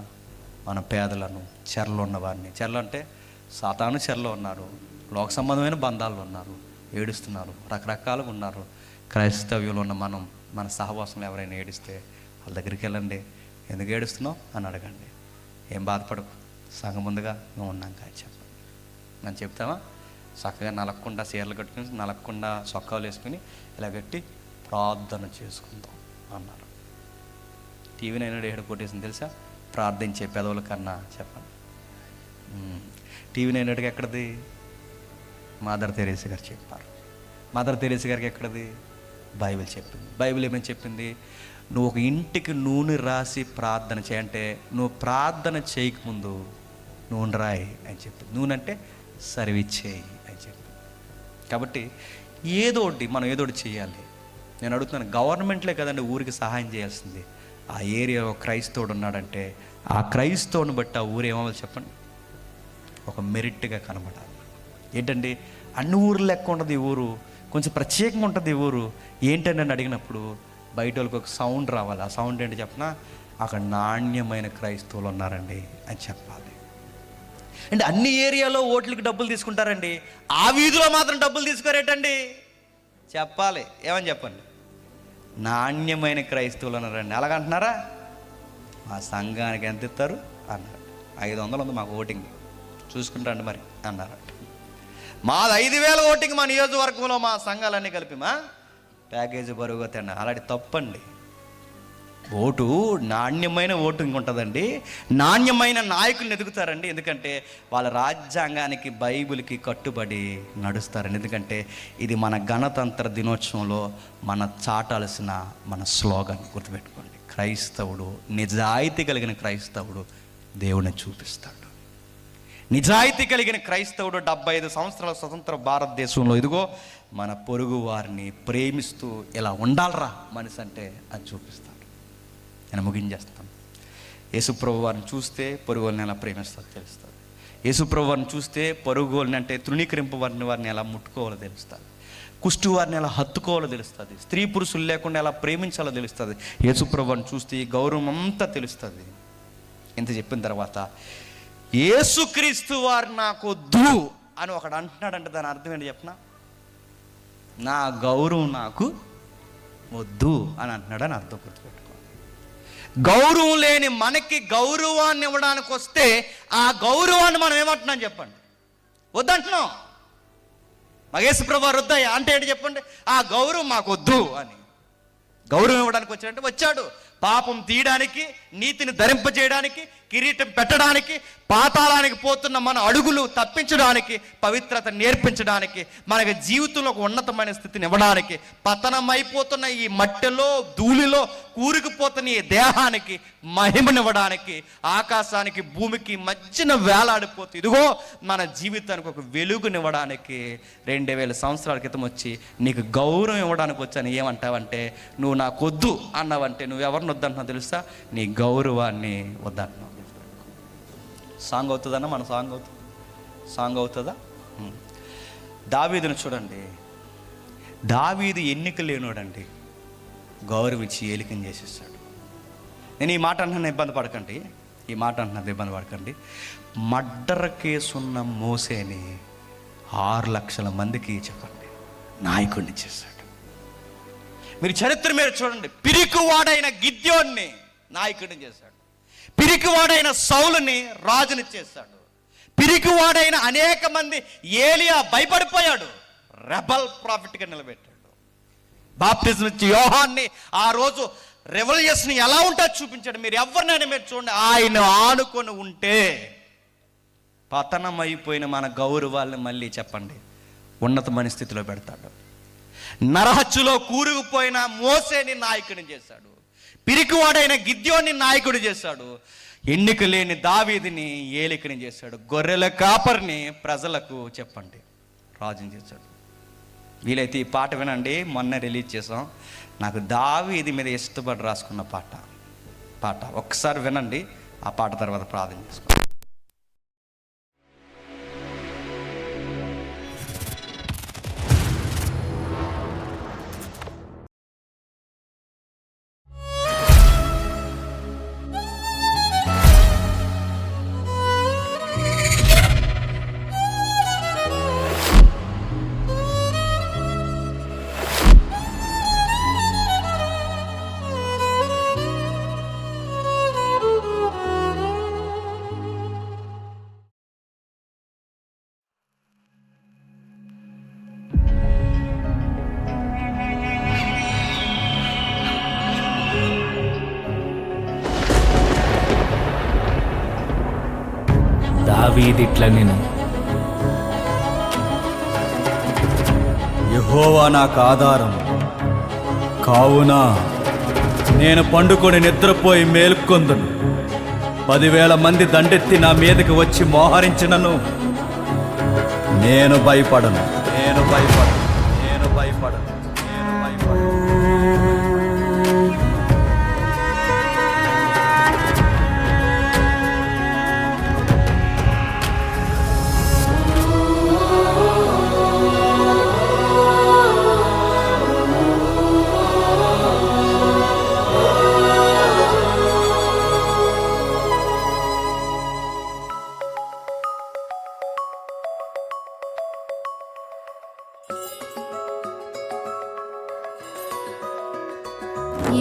మన పేదలను, చెరలో ఉన్నవారిని, చెరలు అంటే సాతాను చెరలో ఉన్నారు, లోక సంబంధమైన బంధాల్లో ఉన్నారు, ఏడుస్తున్నారు, రకరకాలుగా ఉన్నారు. క్రైస్తవ్యంలో ఉన్న మనం, మన సహవాసంలో ఎవరైనా ఏడిస్తే వాళ్ళ దగ్గరికి వెళ్ళండి, ఎందుకు ఏడుస్తున్నావు అని అడగండి. ఏం బాధపడకు, సంఘం ముందుగా మేము ఉన్నాం కానీ చెప్పండి. మనం చెప్తామా? చక్కగా నలగకుండా చీరలు కట్టుకుని, నలగకుండా సొక్కాలు వేసుకుని ఇలా పెట్టి ప్రార్థన చేసుకుందాం అన్నారు. టీవీ నైనా ఏడు కొట్టేసింది తెలుసా, ప్రార్థించే పెదవుల కన్నా. చెప్పండి, టీవీ నైనాటికి ఎక్కడిది? మదర్ తెరేసా గారు చెప్పారు. మదర్ తెరేసా గారికి ఎక్కడిది? బైబిల్ చెప్పింది. బైబిల్ ఏమని చెప్పింది? నువ్వు ఒక ఇంటికి నూనె రాసి ప్రార్థన చేయంటే, నువ్వు ప్రార్థన చేయకముందు నూనె రాయి అని చెప్పింది. నూనె అంటే సర్వీస్ చేయి అని చెప్పింది. కాబట్టి ఏదోటి మనం ఏదోటి చేయాలి. నేను అడుగుతున్నాను, గవర్నమెంట్లే కదండి ఊరికి సహాయం చేయాల్సింది. ఆ ఏరియాలో క్రైస్తవుడు ఉన్నాడంటే ఆ క్రైస్తవుని బట్టి ఆ ఊరు ఏమవ్వాలి చెప్పండి? ఒక మెరిట్గా కనబడాలి. ఏంటండి, అన్ని ఊర్లు లెక్క ఉంటుంది ఈ ఊరు, కొంచెం ప్రత్యేకంగా ఉంటుంది ఈ ఊరు. ఏంటంటే అని అడిగినప్పుడు బయట వాళ్ళకి ఒక సౌండ్ రావాలి. ఆ సౌండ్ ఏంటి చెప్పినా, అక్కడ నాణ్యమైన క్రైస్తవులు ఉన్నారండి అని చెప్పాలి. అంటే అన్ని ఏరియాలో ఓట్లకి డబ్బులు తీసుకుంటారండి, ఆ వీధిలో మాత్రం డబ్బులు తీసుకోరేటండి చెప్పాలి. ఏమని చెప్పండి? నాణ్యమైన క్రైస్తవులు అన్నారండి. అలాగంటున్నారా? మా సంఘానికి ఎంత ఇస్తారు అన్నారు. 500 ఉంది మాకు ఓటింగ్, చూసుకుంటాండి మరి అన్నారు. మాది 5,000 ఓటింగ్ మా నియోజకవర్గంలో, మా సంఘాలన్నీ కలిపి మా ప్యాకేజీ బరువుగా తిన్నా. అలాంటి తప్పండి. ఓటు నాణ్యమైన ఓటింగ్ ఉంటుందండి. నాణ్యమైన నాయకులను ఎదుగుతారండి. ఎందుకంటే వాళ్ళ రాజ్యాంగానికి, బైబిల్కి కట్టుబడి నడుస్తారండి. ఎందుకంటే ఇది మన గణతంత్ర దినోత్సవంలో మన చాటాల్సిన మన స్లోగన్. గుర్తుపెట్టుకోండి, క్రైస్తవుడు, నిజాయితీ కలిగిన క్రైస్తవుడు దేవుని చూపిస్తాడు. నిజాయితీ కలిగిన క్రైస్తవుడు 75 సంవత్సరాల స్వతంత్ర భారతదేశంలో ఇదిగో మన పొరుగు వారిని ప్రేమిస్తూ ఇలా ఉండాలరా మనిషి అంటే అని చూపిస్తాడు. నేను ముగించేస్తాను. యేసుప్రభు వారిని చూస్తే పొరుగు వారిని ఎలా ప్రేమిస్తారో తెలుస్తుంది. యేసుప్రభు వారిని చూస్తే పొరుగు వారిని అంటే తృణీకరింపు వారిని ఎలా ముట్టుకోవాలో తెలుస్తుంది. కుష్టి వారిని ఎలా హత్తుకోవాలో తెలుస్తుంది. స్త్రీ పురుషులు లేకుండా ఎలా ప్రేమించాలో తెలుస్తుంది. యేసుప్రభు వారిని చూస్తే ఈ గౌరవం అంతా తెలుస్తుంది. ఇంత చెప్పిన తర్వాత యేసుక్రీస్తు వారు నాకు వద్దు అని ఒకడు అంటున్నాడంటే దాని అర్థం ఏంటి చెప్పనా? నా గౌరవం నాకు వద్దు అని అంటున్నాడని అర్థం. గుర్తుపెట్టుకోండి, గౌరవం లేని మనకి గౌరవాన్ని ఇవ్వడానికి వస్తే ఆ గౌరవాన్ని మనం ఏమంటున్నాం చెప్పండి? వద్దంటున్నాం. మహేష్ ప్రభు వారు వద్దా అంటే ఏంటి చెప్పండి? ఆ గౌరవం మాకు వద్దు అని. గౌరవం ఇవ్వడానికి వచ్చాడంటే వచ్చాడు పాపం తీయడానికి, నీతిని ధరింపజేయడానికి, కిరీటం పెట్టడానికి, పాతాళానికి పోతున్న మన అడుగులు తప్పించడానికి, పవిత్రత నేర్పించడానికి, మనకి జీవితంలో ఒక ఉన్నతమైన స్థితిని ఇవ్వడానికి, పతనమైపోతున్న ఈ మట్టిలో ధూళిలో కూరుకుపోతున్న ఈ దేహానికి మహిమనివ్వడానికి, ఆకాశానికి భూమికి మధ్యన వేలాడిపోతూ ఇదిగో మన జీవితానికి ఒక వెలుగునివ్వడానికి 2000 సంవత్సరాల క్రితం వచ్చి నీకు గౌరవం ఇవ్వడానికి వచ్చాను. ఏమంటావంటే, నువ్వు నాకు వద్దు అన్నావంటే నువ్వెవరిని వద్దంటున్నావు తెలుసా? నీ గౌరవాన్ని వద్దంటున్నావు. సాంగ్ అవుతుందన్నా మన సాంగ్ అవుతుందా? దావీదును చూడండి. దావీదు ఎన్నిక లేనోడండి, గౌరవించి ఏలికం చేసేసాడు. నేను ఈ మాట అంటున్నాను, ఇబ్బంది పడకండి. మర్డర్ కేసున్న మోసేని 6 లక్షల మందికి చెప్పండి నాయకుడిని చేశాడు. మీరు చరిత్ర మీద చూడండి, పిరికివాడైన గిద్యోన్ని నాయకుడిని చేశాడు. పిరికివాడైన సౌలుని రాజుని చేశాడు. పిరికివాడైన అనేక మంది ఏలియా భయపడిపోయాడు, రెబల్ ప్రాఫిట్గా నిలబెట్టాడు. బాప్టిజం ఇచ్చి యోహాన్ని ఆ రోజు రెవల్యూషన్ ఎలా ఉంటుందో చూపించాడు. మీరు ఎవరినైనా మీరు చూడండి, ఆయన ఆనుకొని ఉంటే పతనం అయిపోయిన మన గౌరవాళ్ళని మళ్ళీ చెప్పండి ఉన్నతమైన స్థితిలో పెడతాడు. నరహత్తులో కూరుకుపోయిన మోసేని నాయకుడిని చేశాడు. పిరికివాడైన గిద్యోని నాయకుడు చేశాడు. ఎన్నిక లేని దావీదుని ఏలికని చేశాడు. గొర్రెల కాపరిని ప్రజలకు చెప్పండి రాజుని చేశాడు. వీలైతే ఈ పాట వినండి, మొన్న రిలీజ్ చేసాం. నాకు దావీదు మీద ఇష్టపడి రాసుకున్న పాట ఒక్కసారి వినండి. ఆ పాట తర్వాత ప్రార్థన చేసుకోండి. దావీదిట్ల నేను యెహోవా నాకు ఆధారం కావున నేను పండుకొని నిద్రపోయి మేల్కొందును. 10,000 మంది దండెత్తి నా మీదకి వచ్చి మోహరించినను నేను భయపడను.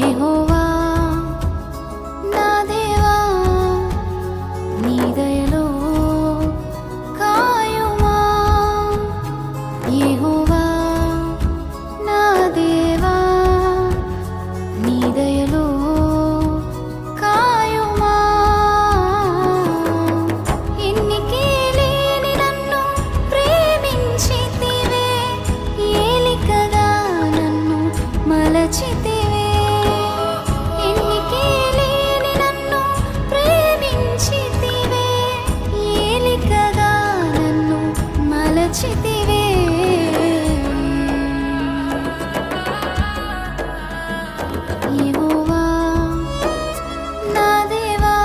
యెహోవా నా దేవా, నీ దయలో కాయుమా. యెహోవా నా దేవా, నీ దయలో కాయుమా. ఎన్నికే లేని నన్ను ప్రేమించితివే, ఏలికగా నన్ను మలచితివే. యెహోవా నా దేవా,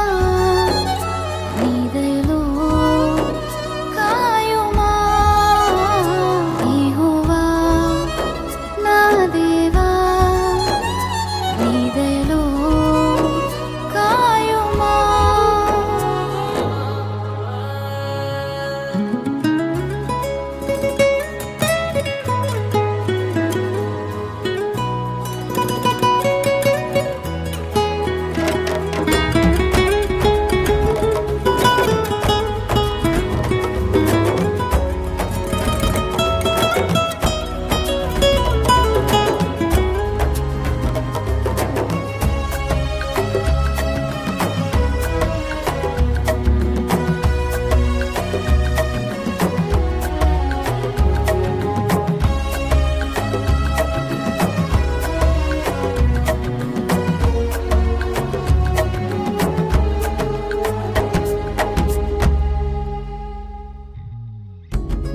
నీ దయలో కాయుమా. యెహోవా నా దేవా, నీ దయలో కాయుమా.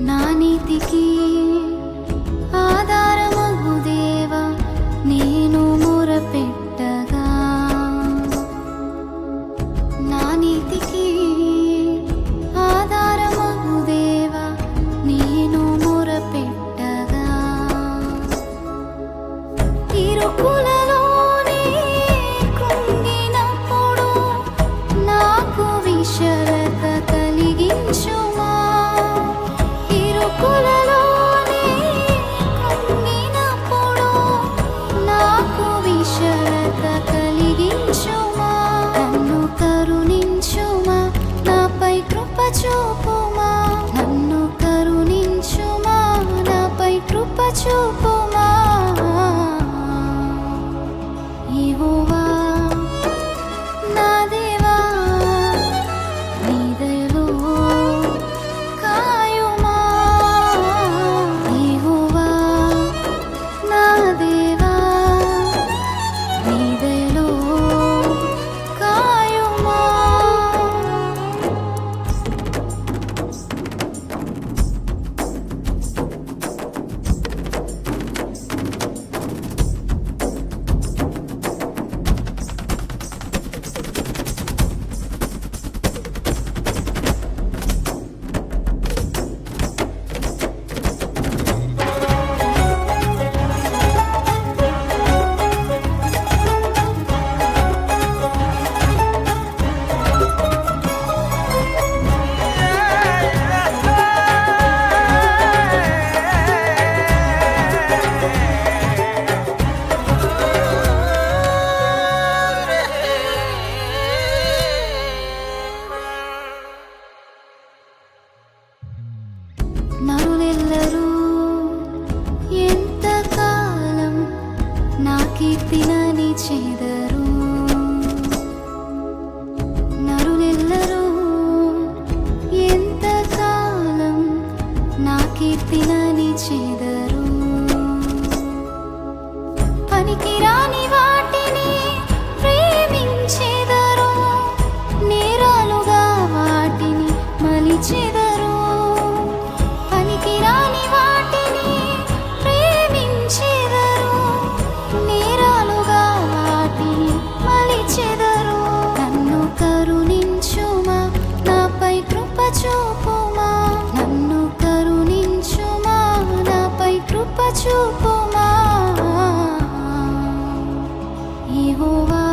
నా నీతికి ఆధారమగు దేవా, నేను మొరపెట్టగా. నా నీతికి ఆధారమగు దేవా, నేను మొరపెట్టగా. ఇరుకులలోనే కృంగినప్పుడు నాకు విశాలత కలిగించుమా. ఇరుకులలోనే నరులెల్లరూ ఎంతకాలం నా కీర్తినని చెదరు. నరులెల్లరూ ఎంతకాలం నా కీర్తినని చెదరు. పనికిరాని వాటిని ప్రేమించెదరు, నేరాలుగా వాటిని మలిచెదరు. పనికిరాని వాటిని ప్రేమించెదరు, నేరాలుగా వాటిని మలిచెదరు. నన్ను కరుణించుమా, నాపై కృప చూపుమా. నన్ను కరుణించుమా, నాపై కృప చూపుమా. యెహోవా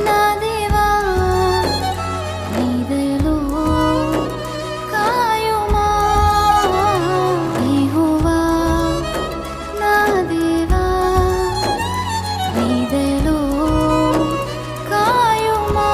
నా దేవా, నీ దయలో కాయుమా. యెహోవా నా దేవా, నీ దయలో కాయుమా.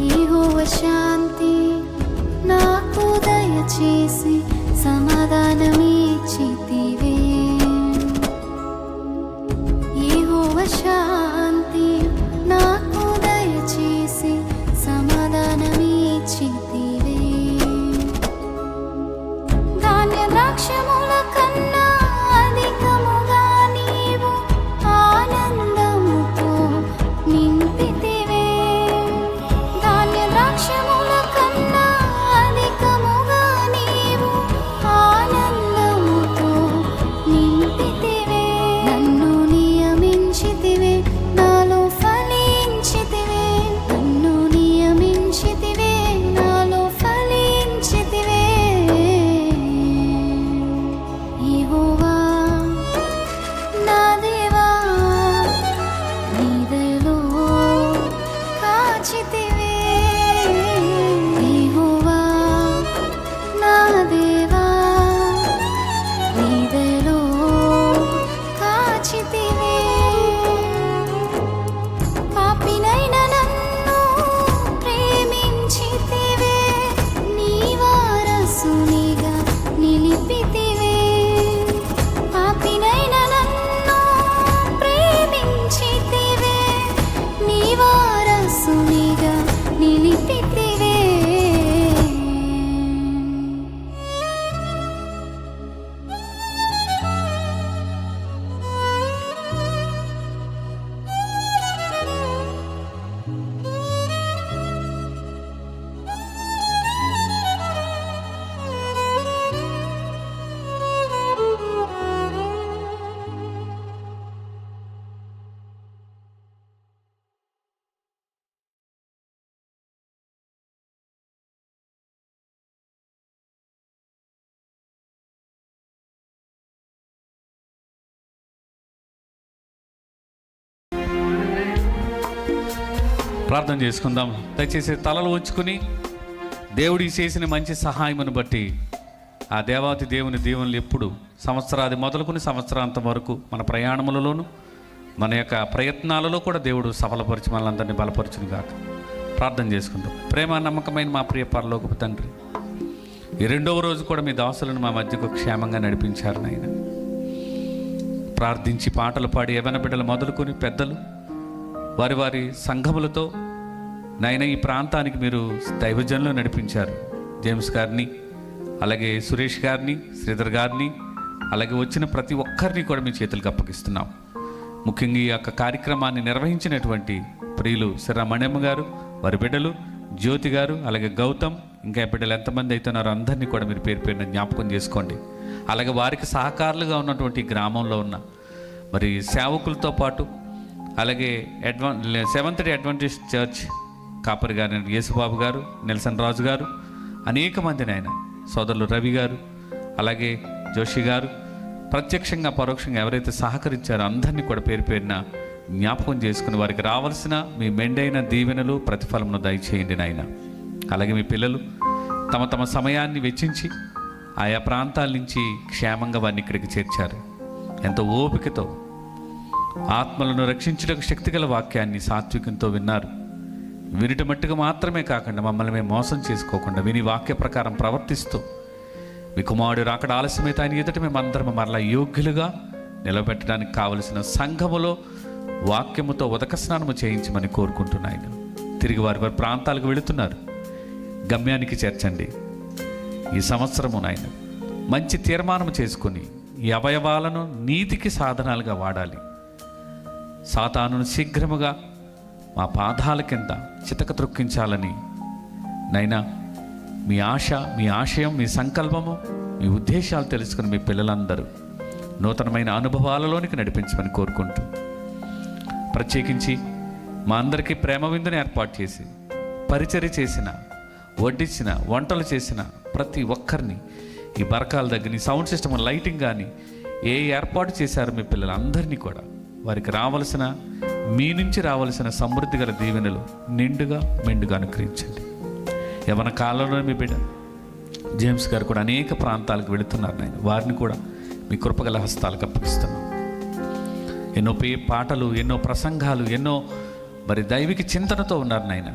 యెహోవా శాంతి నాకు దయచేసి సమాధానమిచ్చితివే. యెహోవా శాంతి నాకు దయచేసి సమాధానమిచ్చితివే. ధాన్య ద్రాక్షముల కన్నా అధికముగా నీవు ఆనందముతో నింపితివే. ధాన్య ద్రాక్షముల కన్నా అధికముగా నీవు ఆనందముతో నింపితివే. నన్ను నియమించితివే, నాలో ఫలించితివే. నన్ను నియమించితివే, నాలో ఫలించితివే. యెహోవా నా దేవా, నీ దయలో కాచితివే. యెహోవా నా దేవా, నీ దయలో కాచితివే. పాపినైన నన్ను ప్రేమించితివే, నీ వారసునిగా నిలిపితివే. పాపినైన నన్ను ప్రేమించితివే, నీ వారసునిగా నిలిపితివే. ప్రార్థన చేసుకుందాం. దయచేసి తలలు ఉంచుకుని దేవుడి చేసిన మంచి సహాయమును బట్టి ఆ దేవాతి దేవుని దీవెనలు ఎప్పుడు సంవత్సరాది మొదలుకొని సంవత్సరాంతం వరకు మన ప్రయాణములలోనూ మన యొక్క ప్రయత్నాలలో కూడా దేవుడు సఫలపరిచి మనలందరినీ బలపరచును గాక. ప్రార్థన చేసుకుందాం. ప్రేమ నమ్మకమైన మా ప్రియ పరలోకపు తండ్రి, ఈ రెండవ రోజు కూడా మీ దాసులను మా మధ్యకు క్షేమంగా నడిపించారు నాయన. ప్రార్థించి పాటలు పాడి యవ్వన బిడ్డలు మొదలుకొని పెద్దలు వారి వారి సంఘములతో నాయన ఈ ప్రాంతానికి మీరు దైవజనులు నడిపించారు. జేమ్స్ గారిని, అలాగే సురేష్ గారిని, శ్రీధర్ గారిని, అలాగే వచ్చిన ప్రతి ఒక్కరిని కూడా మీ చేతులకు అప్పగిస్తున్నాం. ముఖ్యంగా ఈ యొక్క కార్యక్రమాన్ని నిర్వహించినటువంటి ప్రియులు శ్రీ మణ్యమ్మ గారు, వారి బిడ్డలు జ్యోతి గారు, అలాగే గౌతమ్, ఇంకా బిడ్డలు ఎంతమంది అవుతున్నారో అందరినీ కూడా మీరు పేరు పేరున జ్ఞాపకం చేసుకోండి. అలాగే వారికి సహకారులుగా ఉన్నటువంటి గ్రామంలో ఉన్న మరి సేవకులతో పాటు అలాగే సెవెంత్ డే అడ్వెంటిస్ట్ చర్చ్ కాపరి గారు యేసుబాబు గారు, నెల్సన్ రాజు గారు, అనేక మందిని ఆయన సోదరులు రవి గారు, అలాగే జోషి గారు, ప్రత్యక్షంగా పరోక్షంగా ఎవరైతే సహకరించారో అందరినీ కూడా పేరు పేరున జ్ఞాపకం చేసుకుని వారికి రావాల్సిన మీ మెండైన దీవెనలు ప్రతిఫలమును దయచేయండి నాయన. అలాగే మీ పిల్లలు తమ తమ సమయాన్ని వెచ్చించి ఆయా ప్రాంతాల నుంచి క్షేమంగా వారిని ఇక్కడికి చేర్చారు. ఎంతో ఓపికతో ఆత్మలను రక్షించుటకు శక్తిగల వాక్యాన్ని సాత్వికంతో విన్నారు. వినుట మట్టుగా మాత్రమే కాకుండా మమ్మల్ని మేము మోసం చేసుకోకుండా విని వాక్య ప్రకారం ప్రవర్తిస్తూ మీ కుమారుడు రాకడ ఆలస్యమైతే ఆయన ఎదుట మేమందరం మరలా యోగ్యులుగా నిలబెట్టడానికి కావలసిన సంఘములో వాక్యముతో ఉదక స్నానము చేయించమని కోరుకుంటున్నాను. తిరిగి వారి వారి ప్రాంతాలకు వెళుతున్నారు, గమ్యానికి చేర్చండి. ఈ సంవత్సరము నాయన మంచి తీర్మానం చేసుకుని ఈ అవయవాలను నీతికి సాధనాలుగా వాడాలి. సాతానును శీఘ్రముగా మా పాదాల కింద చితక త్రొక్కించాలని నైనా మీ ఆశ, మీ ఆశయం, మీ సంకల్పము, మీ ఉద్దేశాలు తెలుసుకుని మీ పిల్లలందరూ నూతనమైన అనుభవాలలోనికి నడిపించమని కోరుకుంటూ, ప్రత్యేకించి మా అందరికీ ప్రేమ విందుని ఏర్పాటు చేసి పరిచర్య చేసిన, వడ్డించిన, వంటలు చేసిన ప్రతి ఒక్కరిని ఈ బరకాల దగ్గర సౌండ్ సిస్టమ్, లైటింగ్ కానీ ఏ ఏర్పాటు చేశారో మీ పిల్లలందరినీ కూడా వారికి రావలసిన, మీ నుంచి రావలసిన సమృద్ధి గల దీవెనలు నిండుగా మెండుగా అనుగ్రహించండి. యవన కాలంలో మీ బిడ్డ జేమ్స్ గారు కూడా అనేక ప్రాంతాలకు వెళుతున్నారు నాయన. వారిని కూడా మీ కృపగల హస్తాలకు అప్పగిస్తున్నాం. ఎన్నో పాటలు, ఎన్నో ప్రసంగాలు, ఎన్నో మరి దైవిక చింతనతో ఉన్నారు నాయన.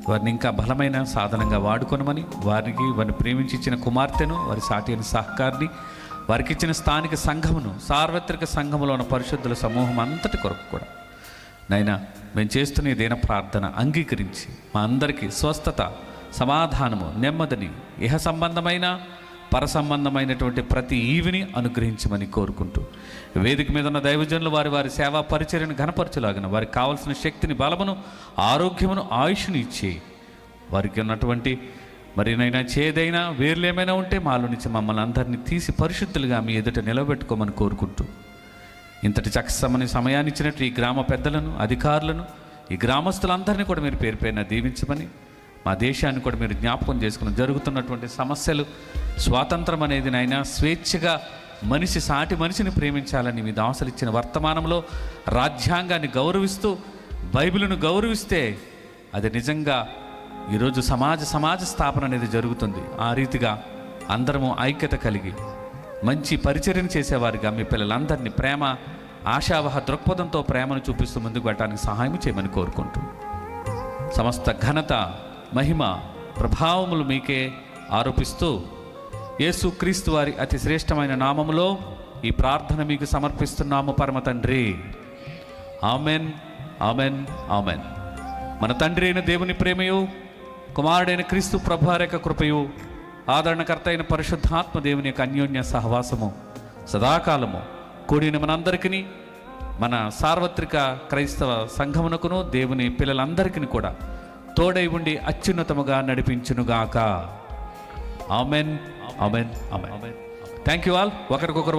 వారిని ఇంకా బలమైన సాధనంగా వాడుకొనమని, వారిని ప్రేమించి ఇచ్చిన కుమార్తెను, వారి సాటి అయిన సహకారిని, వారికి ఇచ్చిన స్థానిక సంఘమును, సార్వత్రిక సంఘములో ఉన్న పరిశుద్ధుల సమూహం అంతటి కొరకు కూడా నైనా మేము చేస్తున్న దీన ప్రార్థన అంగీకరించి మా అందరికీ స్వస్థత, సమాధానము, నెమ్మదిని, ఇహ సంబంధమైన పర సంబంధమైనటువంటి ప్రతి ఈవిని అనుగ్రహించమని కోరుకుంటూ, వేదిక మీద ఉన్న దైవజనులు వారి వారి సేవా పరిచర్యను ఘనపరచులాగిన వారికి కావలసిన శక్తిని, బలమును, ఆరోగ్యమును, ఆయుష్ను ఇచ్చి వారికి ఉన్నటువంటి మరి నైనా చేదైనా వేర్లు ఏమైనా ఉంటే మాలో నుంచి మమ్మల్ని అందరినీ తీసి పరిశుద్ధులుగా మీ ఎదుట నిలబెట్టుకోమని కోరుకుంటూ, ఇంతటి చక్కసమని సమయాన్ని ఇచ్చినట్టు ఈ గ్రామ పెద్దలను, అధికారులను, ఈ గ్రామస్తులందరినీ కూడా మీరు పేరు పేరున దీవించమని, మా దేశాన్ని కూడా మీరు జ్ఞాపకం చేసుకుని జరుగుతున్నటువంటి సమస్యలు, స్వాతంత్రం అనేది నైనా స్వేచ్ఛగా మనిషి సాటి మనిషిని ప్రేమించాలని మీ దాసులు ఇచ్చిన వర్తమానంలో రాజ్యాంగాన్ని గౌరవిస్తూ బైబిలును గౌరవిస్తే అది నిజంగా ఈరోజు సమాజ స్థాపన అనేది జరుగుతుంది. ఆ రీతిగా అందరము ఐక్యత కలిగి మంచి పరిచర్యను చేసేవారిగా మీ పిల్లలందరినీ ప్రేమ, ఆశావహ దృక్పథంతో ప్రేమను చూపిస్తూ ముందుకు వెళ్ళడానికి సహాయం చేయమని కోరుకుంటూ, సమస్త ఘనత, మహిమ, ప్రభావములు మీకే ఆరోపిస్తూ యేసు క్రీస్తు వారి అతి శ్రేష్టమైన నామములో ఈ ప్రార్థన మీకు సమర్పిస్తున్నాము పరమ తండ్రి. Amen, amen, amen. మన తండ్రి అయిన దేవుని ప్రేమయు, కుమారుడైన క్రీస్తు ప్రభువారి యొక్క కృపయు, ఆదరణకర్త అయిన పరిశుద్ధాత్మ దేవుని యొక్క అన్యోన్య సహవాసము సదాకాలము కూడిన మనందరికీ, మన సార్వత్రిక క్రైస్తవ సంఘమునకును దేవుని పిల్లలందరికీ కూడా తోడై ఉండి అత్యున్నతముగా నడిపించునుగాక. Amen, amen, amen. Thank you all. ఒకరికొకరు